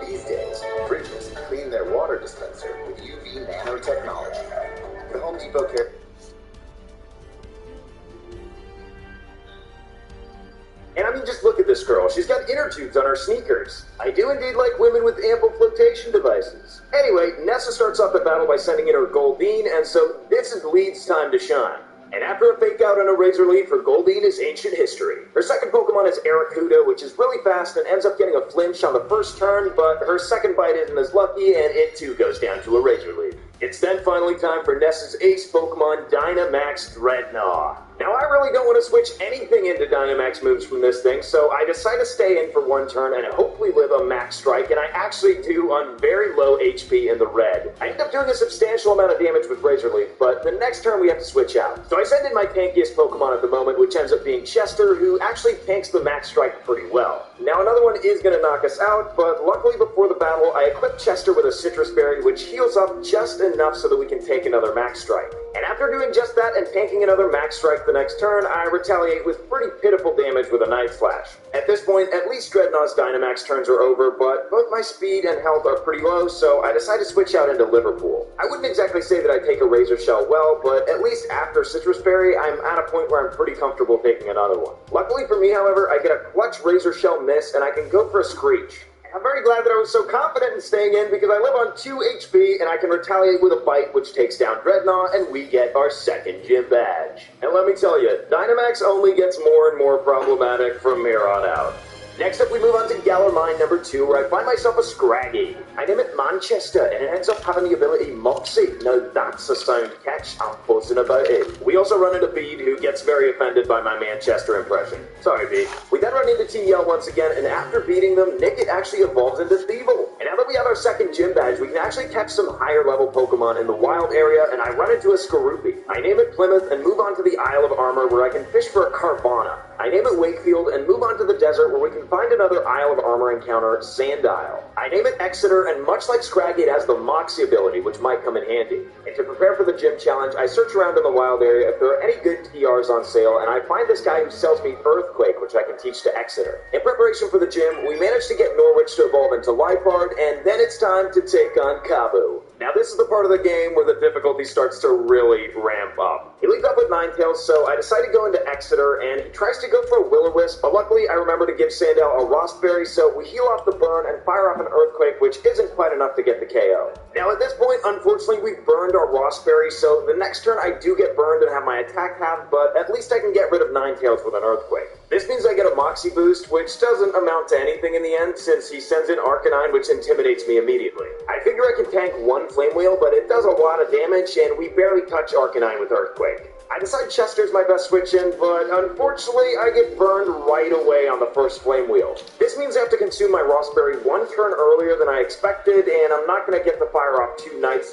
These days, fridges clean their water dispenser with UV nanotechnology. The Home Depot care. And I mean, just look at this girl. She's got inner tubes on her sneakers. I do indeed like women with ample flotation devices. Anyway, Nessa starts off the battle by sending in her Goldeen, and so this is Lead's time to shine. And after a fake out and a Razor Leaf, her Goldeen is ancient history. Her second Pokemon is Arrokuda, which is really fast and ends up getting a flinch on the first turn, but her second bite isn't as lucky, and it too goes down to a Razor Leaf. It's then finally time for Nessa's ace Pokemon, Dynamax Dreadnought. Now, I really don't want to switch anything into Dynamax moves from this thing, so I decide to stay in for one turn and hopefully live a Max Strike, and I actually do on very low HP in the red. I end up doing a substantial amount of damage with Razor Leaf, but the next turn we have to switch out. So I send in my tankiest Pokemon at the moment, which ends up being Chester, who actually tanks the Max Strike pretty well. Now, another one is going to knock us out, but luckily before the battle, I equip Chester with a Citrus Berry, which heals up just enough so that we can take another Max Strike. And after doing just that and tanking another Max Strike the next turn, I retaliate with pretty pitiful damage with a Night Slash. At this point, at least Dreadnought's Dynamax turns are over, but both my speed and health are pretty low, so I decide to switch out into Liverpool. I wouldn't exactly say that I take a Razor Shell well, but at least after Citrus Berry, I'm at a point where I'm pretty comfortable taking another one. Luckily for me, however, I get a clutch Razor Shell miss, and I can go for a Screech. I'm very glad that I was so confident in staying in because I live on 2 HP and I can retaliate with a bite which takes down Dreadnought and we get our second gym badge. And let me tell you, Dynamax only gets more and more problematic from here on out. Next up, we move on to Galar Mine number 2, where I find myself a Scraggy. I name it Manchester, and it ends up having the ability Moxie. Now that's a sound catch, I'm buzzing about it. We also run into Bede, who gets very offended by my Manchester impression. Sorry, Bede. We then run into Team Yell once again, and after beating them, Nickit actually evolves into Thievul. And now that we have our second gym badge, we can actually catch some higher level Pokemon in the wild area, and I run into a Skorupi. I name it Plymouth, and move on to the Isle of Armor, where I can fish for a Carvana. I name it Wakefield, and move on to the desert, where we can find another Isle of Armor encounter, Sandisle. I name it Exeter, and much like Scraggy, it has the Moxie ability, which might come in handy. And to prepare for the gym challenge, I search around in the wild area if there are any good TRs on sale, and I find this guy who sells me Earthquake, which I can teach to Exeter. In preparation for the gym, we manage to get Norwich to evolve into Liepard, and then it's time to take on Kabu. Now this is the part of the game where the difficulty starts to really ramp up. He leads up with Ninetales, so I decide to go into Exeter, and he tries to go for a Will-O-Wisp, but luckily I remember to give Sandile a Rossberry, so we heal off the burn and fire off an Earthquake, which isn't quite enough to get the KO. Now at this point, unfortunately, we've burned our Rossberry, so the next turn I do get burned and have my attack halved, but at least I can get rid of Ninetales with an Earthquake. This means I get a Moxie boost, which doesn't amount to anything in the end, since he sends in Arcanine, which intimidates me immediately. I figure I can tank one Flame Wheel, but it does a lot of damage, and we barely touch Arcanine with Earthquake. I decide Chester's my best switch in, but unfortunately I get burned right away on the first Flame Wheel. This means I have to consume my Rossberry one turn earlier than I expected, and I'm not going to get the fire off 2 nights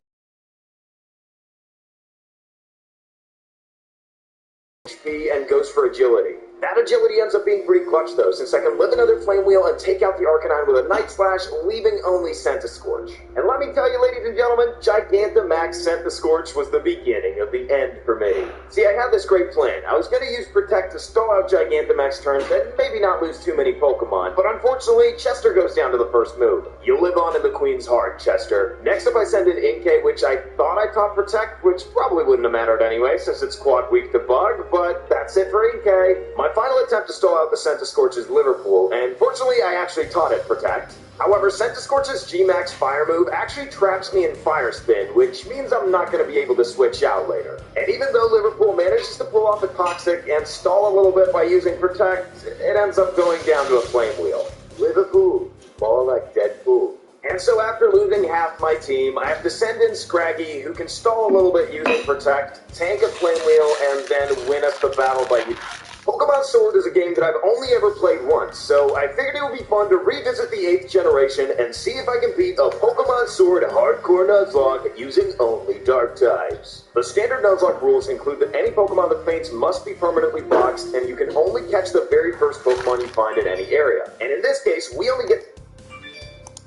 HP and goes for Agility. That agility ends up being pretty clutch though, since I can live another Flame Wheel and take out the Arcanine with a Night Slash, leaving only Scorch. And let me tell you, ladies and gentlemen, Gigantamax Scorch was the beginning of the end for me. See, I had this great plan. I was going to use Protect to stall out Gigantamax turns and maybe not lose too many Pokemon, but unfortunately, Chester goes down to the first move. You live on in the Queen's heart, Chester. Next up I send in Inkay, which I thought I taught Protect, which probably wouldn't have mattered anyway, since it's quad weak to Bug, but that's it for Inkay. My final attempt to stall out the Scorch's Liverpool, and fortunately I actually taught it Protect. However, Scorch's G-Max Fire move actually traps me in Fire Spin, which means I'm not going to be able to switch out later. And even though Liverpool manages to pull off a Toxic and stall a little bit by using Protect, it ends up going down to a Flame Wheel. Liverpool, more like Deadpool. And so after losing half my team, I have to send in Scraggy, who can stall a little bit using Protect, tank a Flame Wheel, and then win us the battle by using Pokemon Sword is a game that I've only ever played once, so I figured it would be fun to revisit the 8th generation and see if I can beat a Pokemon Sword hardcore Nuzlocke using only Dark types. The standard Nuzlocke rules include that any Pokemon that faints must be permanently boxed, and you can only catch the very first Pokemon you find in any area. And in this case, we only get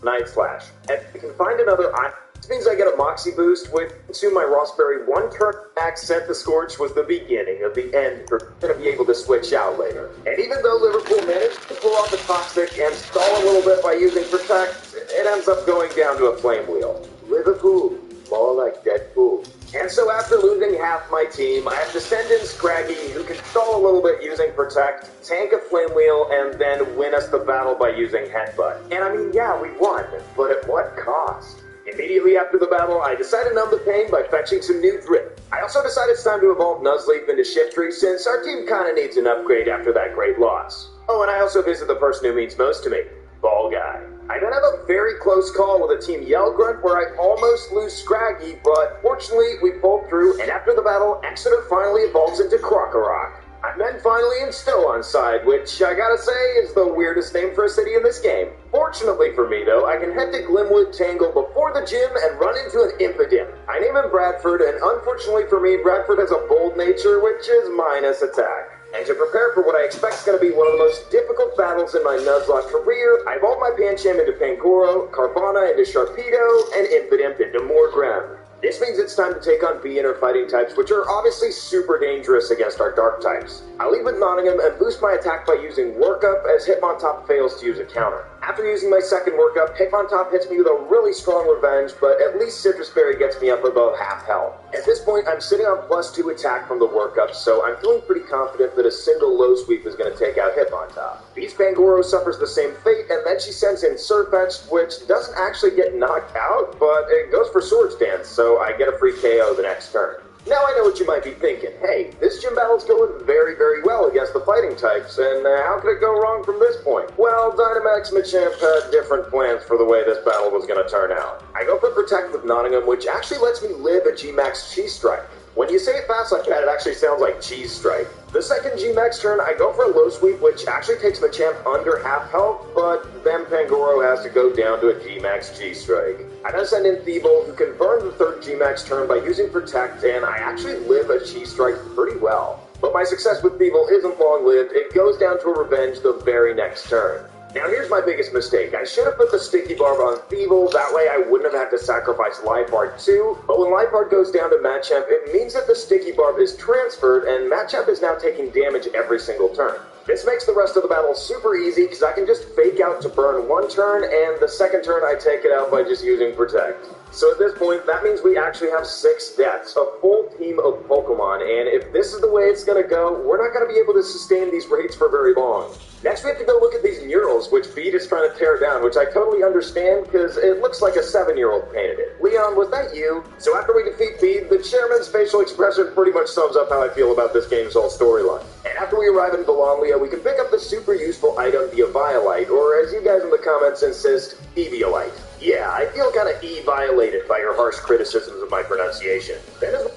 Night Slash. And if you can find another this means I get a Moxie boost, which consume my Rossberry one turn max Scorch was the beginning of the end for going to be able to switch out later. And even though Liverpool managed to pull off a Toxic and stall a little bit by using Protect, it ends up going down to a Flame Wheel. Liverpool, more like Deadpool. And so after losing half my team, I have to send in Scraggy, who can stall a little bit using Protect, tank a Flame Wheel, and then win us the battle by using Headbutt. And I mean, yeah, we won, but at what cost? Immediately after the battle, I decided to numb the pain by fetching some new Drip. I also decided it's time to evolve Nuzleaf into Shiftry, since our team kinda needs an upgrade after that great loss. Oh, and I also visit the person who means most to me, Ball Guy. I then have a very close call with a Team Yell Grunt where I almost lose Scraggy, but fortunately we pulled through, and after the battle, Exeter finally evolves into Krokorok. I'm then finally in Stillon side, which I gotta say is the weirdest name for a city in this game. Fortunately for me though, I can head to Glimwood Tangle before the gym and run into an Impidimp. I name him Bradford, and unfortunately for me, Bradford has a bold nature, which is minus attack. And to prepare for what I expect is going to be one of the most difficult battles in my Nuzlocke career, I evolved my Pancham into Pangoro, Carvana into Sharpedo, and Impidimp into Morgrem. This means it's time to take on B-Inner fighting types, which are obviously super dangerous against our dark types. I lead with Nottingham and boost my attack by using Workup, as Hitmontop fails to use a counter. After using my second Workup, Hitmontop hits me with a really strong Revenge, but at least Citrus Berry gets me up above half health. At this point, I'm sitting on +2 attack from the Workup, so I'm feeling pretty confident that a single low sweep is going to take out Hitmontop. Beast Pangoro suffers the same fate, and then she sends in Surfetch, which doesn't actually get knocked out, but it goes for Swords Dance, so I get a free KO the next turn. Now I know what you might be thinking. Hey, this gym battle's going very, very well against the fighting types, and how could it go wrong from this point? Well, Dynamax Machamp had different plans for the way this battle was going to turn out. I go for Protect with Nottingham, which actually lets me live a G-Max Cheese Strike. When you say it fast like that, it actually sounds like Cheese Strike. The second G-Max turn, I go for a low sweep, which actually takes Machamp under half health, but then Pangoro has to go down to a G-Max Cheese Strike. I then send in Thievul, who can burn the third G-Max turn by using Protect, and I actually live a Cheese Strike pretty well. But my success with Thievul isn't long-lived. It goes down to a Revenge the very next turn. Now here's my biggest mistake. I should have put the Sticky Barb on Thievul, that way I wouldn't have had to sacrifice Life Art too, but when Life Art goes down to Machamp, it means that the Sticky Barb is transferred, and Machamp is now taking damage every single turn. This makes the rest of the battle super easy, because I can just fake out to burn one turn, and the second turn I take it out by just using Protect. So at this point, that means we actually have 6 deaths, a full team of Pokemon, and if this is the way it's going to go, we're not going to be able to sustain these raids for very long. Next we have to go look at these murals, which Beat is trying to tear down, which I totally understand, because it looks like a 7-year-old painted it. Leon, was that you? So after we defeat Beat, the chairman's facial expression pretty much sums up how I feel about this game's whole storyline. And after we arrive in Valonlia, we can pick up the super useful item, the Eviolite, or as you guys in the comments insist, Eviolite. Yeah, I feel kind of E-violated by your harsh criticisms of my pronunciation. That is...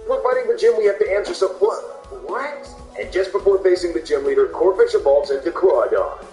Before fighting the gym, we have to answer some... What? And just before facing the gym leader, Corphish evolves into Quawadon.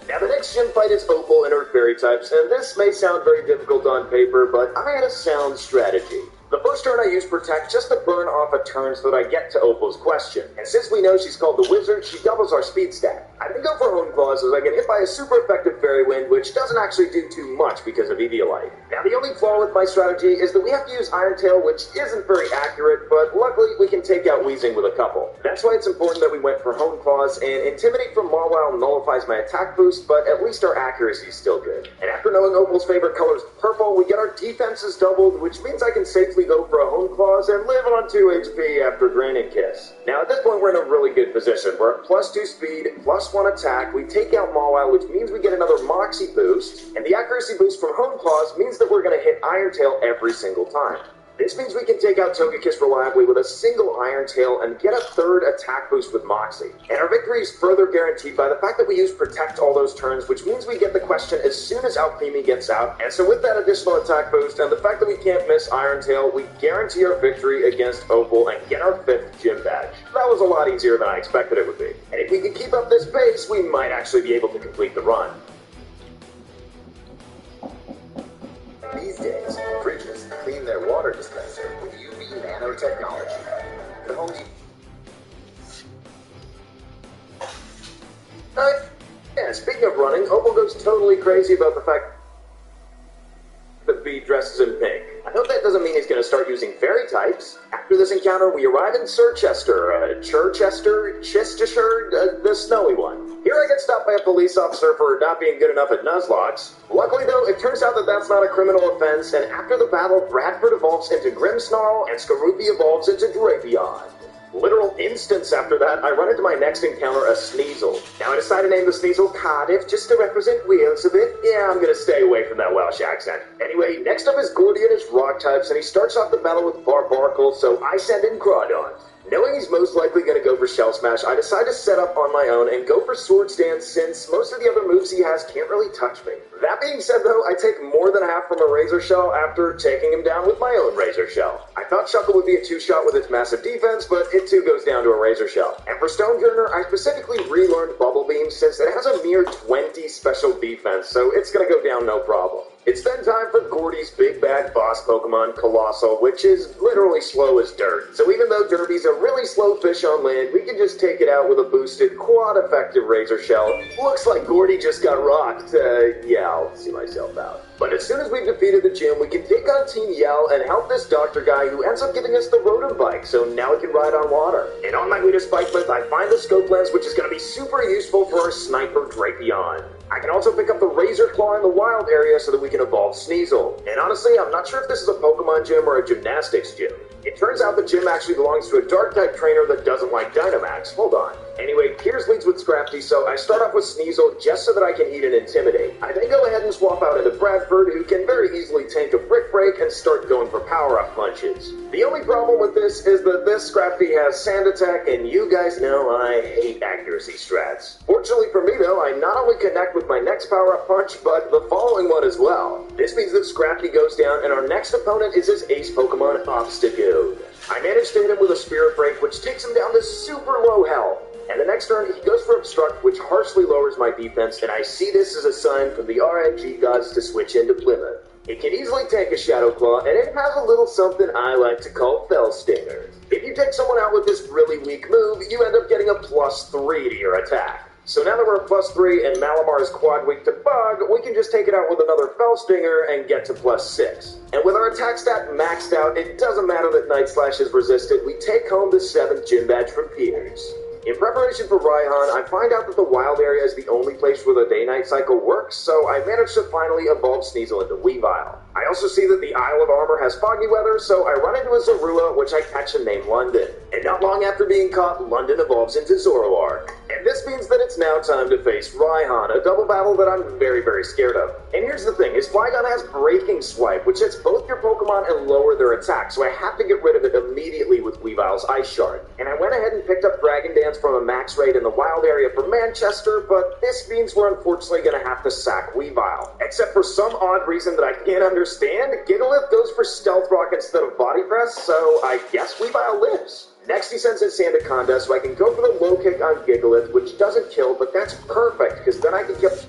Now the next gym fight is Opal and her fairy types, and this may sound very difficult on paper, but I had a sound strategy. The first turn I use Protect just to burn off a turn so that I get to Opal's question. And since we know she's called the Wizard, she doubles our speed stat. I then go for Hone Claws as I get hit by a super effective Fairy Wind, which doesn't actually do too much because of Eviolite. Now the only flaw with my strategy is that we have to use Iron Tail, which isn't very accurate, but luckily we can take out Weezing with a couple. That's why it's important that we went for Hone Claws, and Intimidate from Mawile nullifies my attack boost, but at least our accuracy is still good. And after knowing Opal's favorite color is purple, we get our defenses doubled, which means I can safely go for a Hone Claws and live on 2 HP after Draining Kiss. Now at this point we're in a really good position. We're at +2 speed, +1 attack, we take out Mawile, which means we get another Moxie boost, and the accuracy boost from Hone Claws means that we're going to hit Iron Tail every single time. This means we can take out Togekiss reliably with a single Iron Tail and get a third attack boost with Moxie. And our victory is further guaranteed by the fact that we use Protect all those turns, which means we get the question as soon as Alchemy gets out. And so with that additional attack boost and the fact that we can't miss Iron Tail, we guarantee our victory against Opal and get our 5th gym badge. That was a lot easier than I expected it would be. And if we can keep up this pace, we might actually be able to complete the run. These days, fridges clean their water dispenser with UV nanotechnology. The Home Depot. Yeah, speaking of running, Opal goes totally crazy about the fact that B dresses in pink. I know that doesn't mean he's going to start using fairy types. After this encounter, we arrive in Chichester, the snowy one. Here I get stopped by a police officer for not being good enough at Nuzlocke. Luckily though, it turns out that that's not a criminal offense, and after the battle, Bradford evolves into Grimmsnarl, and Skorupi evolves into Drapion. Literal instance after that, I run into my next encounter, a Sneasel. Now I decide to name the Sneasel Cardiff just to represent Wales a bit. Yeah, I'm gonna stay away from that Welsh accent. Anyway, next up is Gordy and his rock types, and he starts off the battle with Barbarcle, so I send in Crawdon. Knowing he's most likely going to go for Shell Smash, I decide to set up on my own and go for Swords Dance since most of the other moves he has can't really touch me. That being said though, I take more than half from a Razor Shell after taking him down with my own Razor Shell. I thought Shuckle would be a 2-shot with its massive defense, but it too goes down to a Razor Shell. And for Stoneturner, I specifically relearned Bubble Beam since it has a mere 20 special defense, so it's going to go down no problem. It's then time for Gordy's big bad boss Pokemon, Colossal, which is literally slow as dirt. So even though Derby's a really slow fish on land, we can just take it out with a boosted, quad-effective Razor Shell. Looks like Gordy just got rocked. Yeah, I'll see myself out. But as soon as we've defeated the gym, we can take on Team Yell and help this doctor guy who ends up giving us the Rotom Bike, so now we can ride on water. And on my way to Spikelet, I find the Scope Lens, which is going to be super useful for our Sniper Drapion. I can also pick up the Razor Claw in the wild area so that we can evolve Sneasel. And honestly, I'm not sure if this is a Pokemon gym or a gymnastics gym. It turns out the gym actually belongs to a Dark-type trainer that doesn't like Dynamax. Hold on. Anyway, Piers leads with Scrafty, so I start off with Sneasel just so that I can eat and Intimidate. I then go ahead and swap out into Bradford, who can very easily tank a Brick Break and start going for power-up punches. The only problem with this is that this Scrafty has Sand Attack, and you guys know I hate accuracy strats. Fortunately for me though, I not only connect with my next power-up punch, but the following one as well. This means that Scrafty goes down, and our next opponent is his ace Pokemon, Obstagoon. I managed to hit him with a Spirit Break, which takes him down to super low health. And the next turn, he goes for Obstruct, which harshly lowers my defense, and I see this as a sign from the RNG gods to switch into Plymouth. It can easily take a Shadow Claw, and it has a little something I like to call Fell Stinger. If you take someone out with this really weak move, you end up getting a +3 to your attack. So now that we're at +3 and Malamar is quad weak to Bug, we can just take it out with another Fell Stinger and get to +6. And with our attack stat maxed out, it doesn't matter that Night Slash is resisted, we take home the 7th gym badge from Piers. In preparation for Raihan, I find out that the wild area is the only place where the day-night cycle works, so I manage to finally evolve Sneasel into Weavile. I also see that the Isle of Armor has foggy weather, so I run into a Zorua, which I catch and name London. And not long after being caught, London evolves into Zoroark. And this means that it's now time to face Raihan, a double battle that I'm very, very scared of. And here's the thing, his Flygon has Breaking Swipe, which hits both your Pokemon and lower their attack, so I have to get rid of it immediately with Weavile's Ice Shard. And I went ahead and picked up Dragon Dance from a max raid in the wild area for Manchester, but this means we're unfortunately going to have to sack Weavile. Except for some odd reason that I can't understand, Gigalith goes for Stealth Rock instead of Body Press, so I guess Weavile lives. Next he sends in Sandaconda, so I can go for the low kick on Gigalith, which doesn't kill, but that's perfect, because then I can get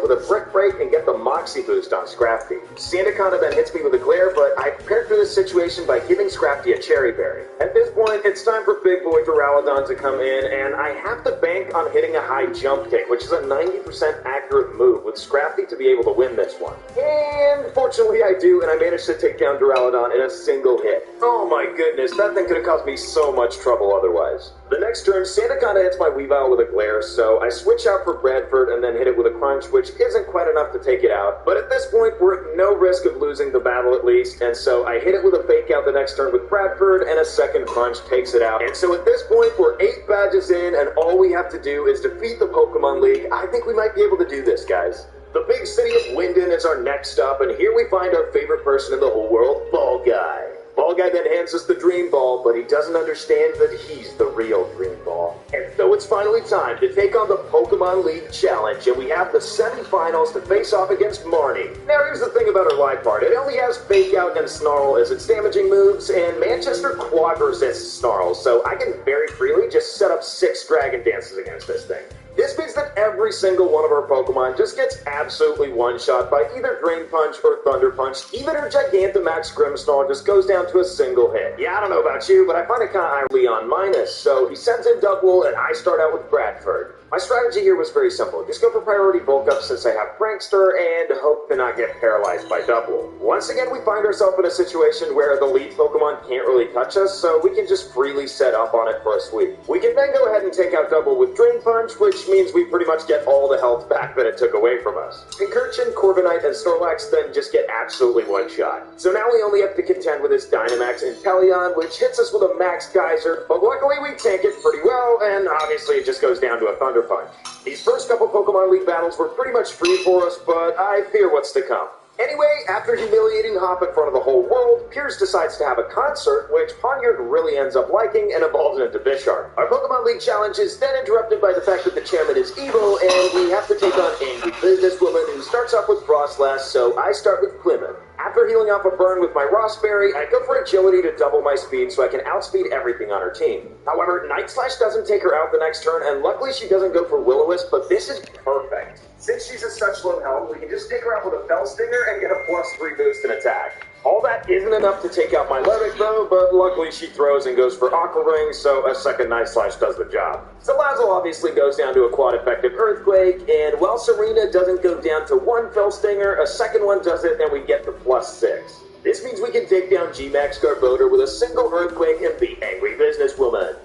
with a Brick Break and get the Moxie boost on Scrafty. Sandaconda then hits me with a Glare, but I prepared for this situation by giving Scrafty a Cherry Berry. At this point, it's time for Big Boy Duraludon to come in, and I have to bank on hitting a high jump kick, which is a 90% accurate move with Scrafty to be able to win this one. And fortunately I do, and I managed to take down Duraludon in a single hit. Oh my goodness, that thing could have caused me so much trouble otherwise. The next turn, Sandaconda hits my Weavile with a Glare, so I switch out for Bradford and then hit it with a Crunch, which isn't quite enough to take it out. But at this point, we're at no risk of losing the battle at least, and so I hit it with a Fake Out the next turn with Bradford, and a second Crunch takes it out. And so at this point, we're 8 badges in, and all we have to do is defeat the Pokemon League. I think we might be able to do this, guys. The big city of Winden is our next stop, and here we find our favorite person in the whole world, Ball Guy. Ball Guy then hands us the Dream Ball, but he doesn't understand that he's the real Dream Ball. And so it's finally time to take on the Pokemon League Challenge, and we have the semifinals to face off against Marnie. Now here's the thing about her life part. It only has Fake Out and Snarl as its damaging moves, and Manchester Quad resists Snarl, so I can very freely just set up 6 Dragon Dances against this thing. This means that every single one of our Pokemon just gets absolutely one-shot by either Drain Punch or Thunder Punch. Even her Gigantamax Grimmsnarl just goes down to a single hit. Yeah, I don't know about you, but I find it kind of Leon minus, so he sends in Double, and I start out with Bradford. My strategy here was very simple. Just go for priority bulk up since I have Prankster and hope to not get paralyzed by Double. Once again, we find ourselves in a situation where the lead Pokemon can't really touch us, so we can just freely set up on it for a sweep. We can then go ahead and take out Double with Drain Punch, which means we pretty much get all the health back that it took away from us. Pincurchin, Corviknight, and Snorlax then just get absolutely one shot. So now we only have to contend with his Dynamax and Pelion, which hits us with a Max Geyser, but luckily we tank it pretty well, and obviously it just goes down to a Thunder Punch. These first couple Pokemon League battles were pretty much free for us, but I fear what's to come. Anyway, after humiliating Hop in front of the whole world, Piers decides to have a concert, which Ponyard really ends up liking and evolves into Bisharp. Our Pokemon League challenge is then interrupted by the fact that the chairman is evil, and we have to take on Angry Businesswoman, who starts off with Frostlass, so I start with Plymouth. After healing off a burn with my Rossberry, I go for Agility to double my speed so I can outspeed everything on her team. However, Night Slash doesn't take her out the next turn, and luckily she doesn't go for Will-O-Wisp, but this is perfect. Since she's at such low health, we can just take her out with a Fell Stinger and get a +3 boost in attack. All that isn't enough to take out my Levick though, but luckily she throws and goes for Aqua Ring, so a second Night Slash does the job. Salazzle obviously goes down to a quad effective Earthquake, and while Serena doesn't go down to 1 Fell Stinger, a second one does it and we get the +6. This means we can take down G-Max Garbodor with a single Earthquake and beat Angry Businesswoman.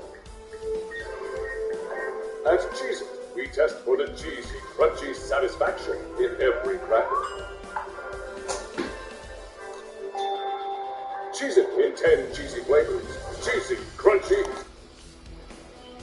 At Cheez-It, we test for the cheesy, crunchy satisfaction in every cracker. Cheez-It in 10 cheesy flavors. Cheesy, crunchy.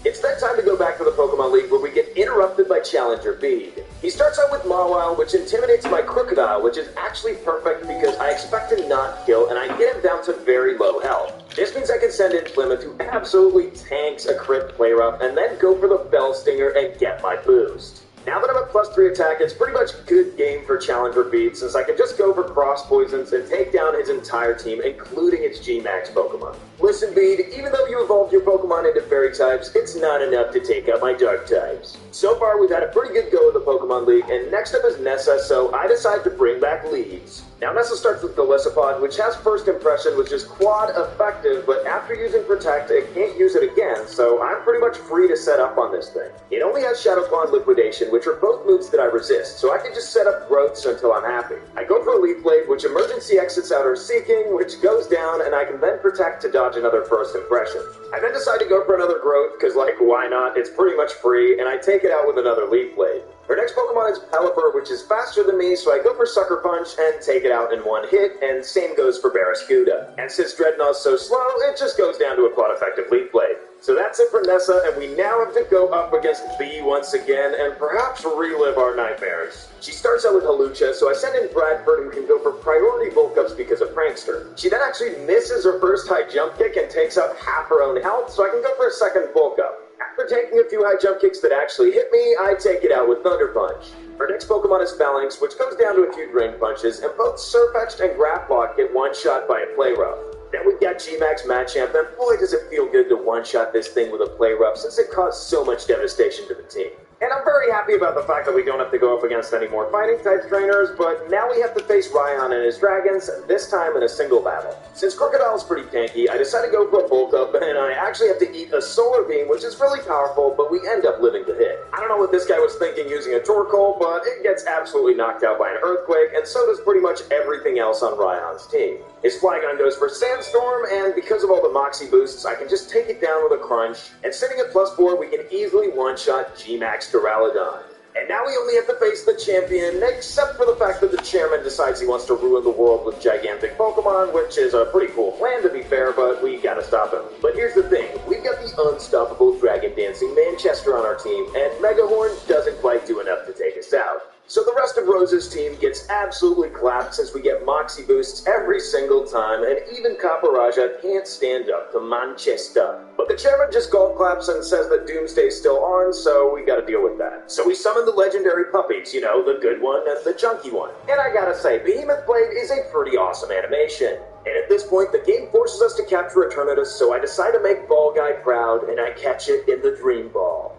It's that time to go back to the Pokemon League where we get interrupted by Challenger Bede. He starts out with Mawile, which intimidates my Crocodile, which is actually perfect because I expect to not kill and I get him down to very low health. This means I can send in Plymouth, who absolutely tanks a crit Play Rough, and then go for the Fell Stinger and get my boost. Now that I'm at +3 attack, it's pretty much good game for Challenger Bede, since I can just go for Cross Poisons and take down his entire team, including its G-Max Pokemon. Listen, Bede, even though you evolved your Pokemon into Fairy types, it's not enough to take out my Dark types. So far, we've had a pretty good go of the Pokemon League, and next up is Nessa, so I decide to bring back Leaves. Now Nessa starts with Golisopod, which has First Impression, which is quad effective, but after using Protect, it can't use it again, so I'm pretty much free to set up on this thing. It only has Shadow Claw and Liquidation, which are both moves that I resist, so I can just set up Growths until I'm happy. I go for Leaf Blade, which emergency exits out her Seeking, which goes down, and I can then Protect to dodge another First Impression. I then decide to go for another Growth, because why not? It's pretty much free, and I take it out with another Leaf Blade. Her next Pokemon is Pelipper, which is faster than me, so I go for Sucker Punch and take it out in one hit, and same goes for Barraskewda. And since Dreadnaught's so slow, it just goes down to a quad effective Leaf Blade. So that's it for Nessa, and we now have to go up against Bee once again, and perhaps relive our nightmares. She starts out with Hawlucha, so I send in Bradford, who can go for priority bulk ups because of Prankster. She then actually misses her first high jump kick and takes out half her own health, so I can go for a second bulk up. After taking a few high jump kicks that actually hit me, I take it out with Thunder Punch. Our next Pokemon is Phalanx, which goes down to a few Drain Punches, and both Sirfetch'd and Grapploct get one-shot by a Play Rough. Then we've got G-Max Machamp, and boy does it feel good to one-shot this thing with a Play Rough, since it caused so much devastation to the team. And I'm very happy happy about the fact that we don't have to go up against any more fighting type trainers, but now we have to face Ryan and his dragons, this time in a single battle. Since Crocodile's pretty tanky, I decided to go for a bulk up, and I actually have to eat a solar beam, which is really powerful, but we end up living to hit. I don't know what this guy was thinking using a Torkoal, but it gets absolutely knocked out by an earthquake, and so does pretty much everything else on Ryan's team. His Flygon goes for Sandstorm, and because of all the Moxie boosts, I can just take it down with a crunch, and sitting at +4, we can easily one-shot G-Max Duraludon. And now we only have to face the champion, except for the fact that the chairman decides he wants to ruin the world with gigantic Pokemon, which is a pretty cool plan to be fair, but we gotta stop him. But here's the thing, we've got the unstoppable Dragon Dancing Manchester on our team, and Megahorn doesn't quite do enough to take us out. So the rest of Rose's team gets absolutely clapped since we get Moxie boosts every single time, and even Caporaja can't stand up to Manchester. But the chairman just golf claps and says that Doomsday's still on, so we gotta deal with that. So we summon the legendary puppies, you know, the good one and the chunky one. And I gotta say, Behemoth Blade is a pretty awesome animation. And at this point, the game forces us to capture Eternatus, so I decide to make Ball Guy proud, and I catch it in the Dream Ball.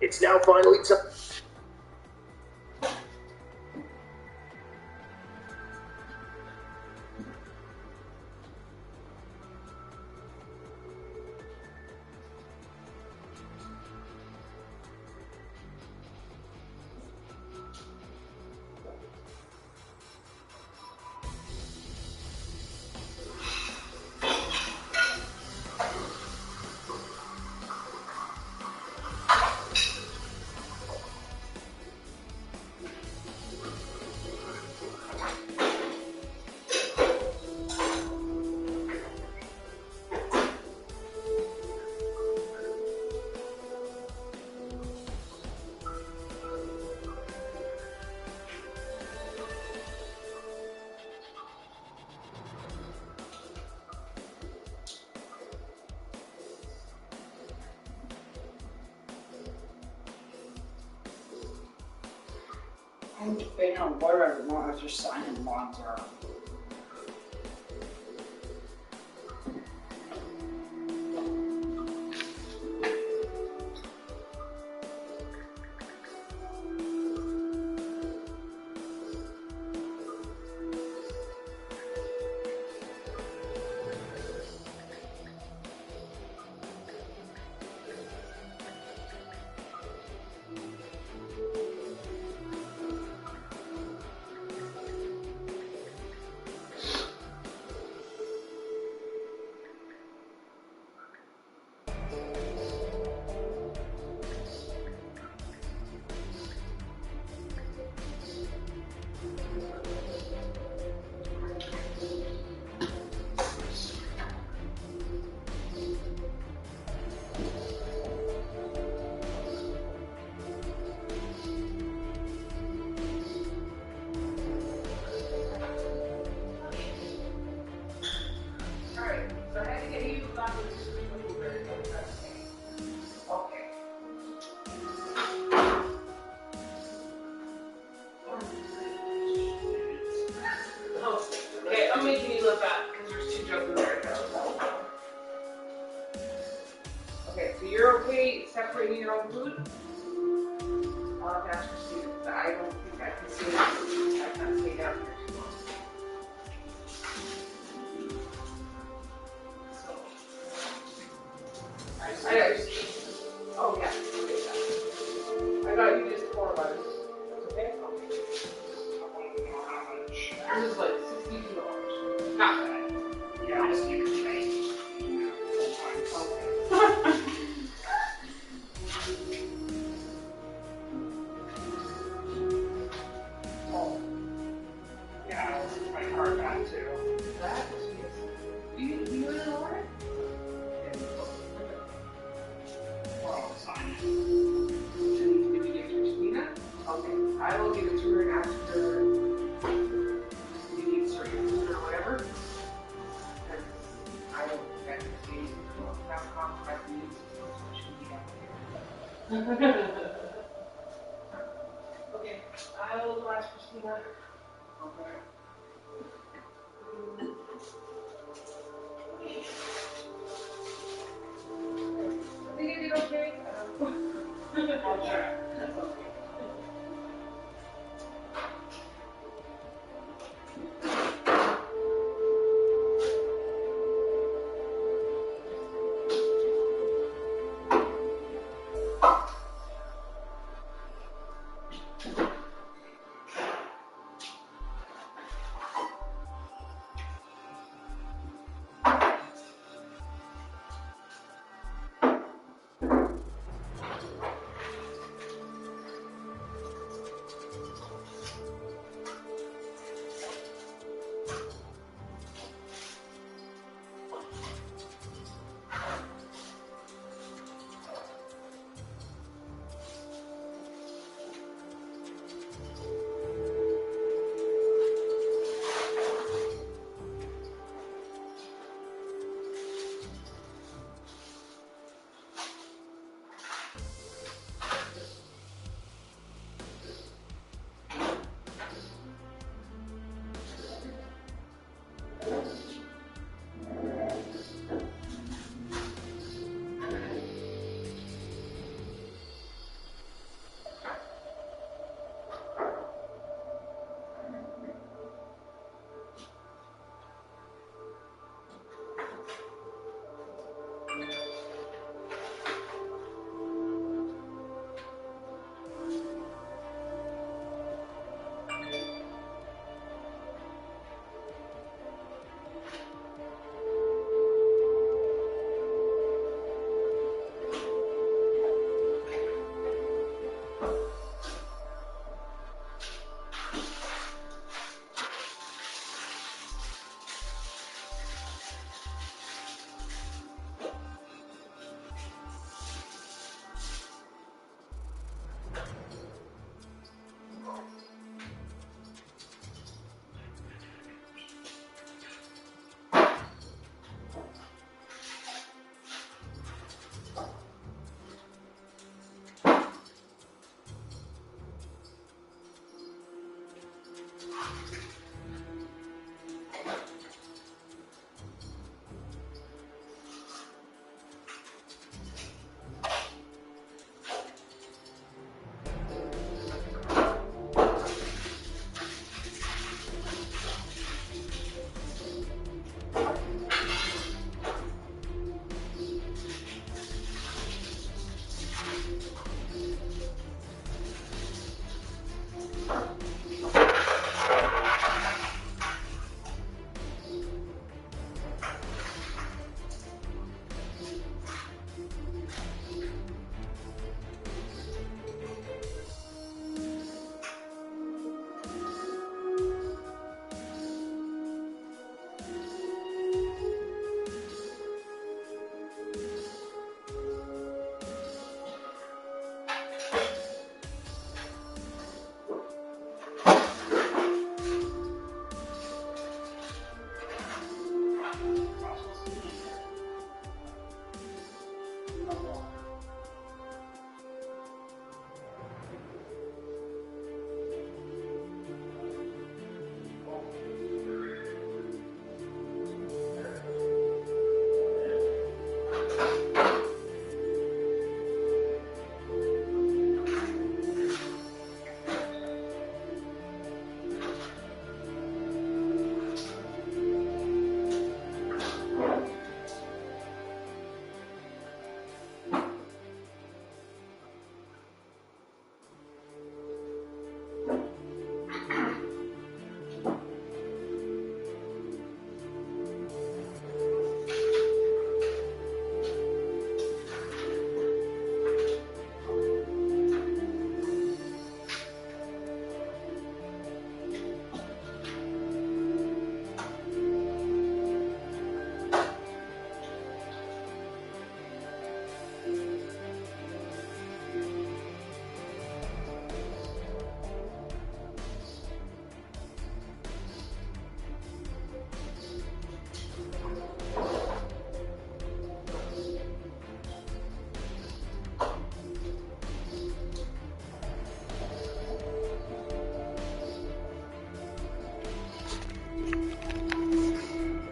It's now finally time. I'm debating on what I want after signing Monster. Okay, I'm making you look back because there's two jokes in there. Okay, so you're okay separating your own food? I'll have to ask for Steve, but I don't think I can see it. I can't stay down here too long. So, oh yeah, I got you just 4 buttons.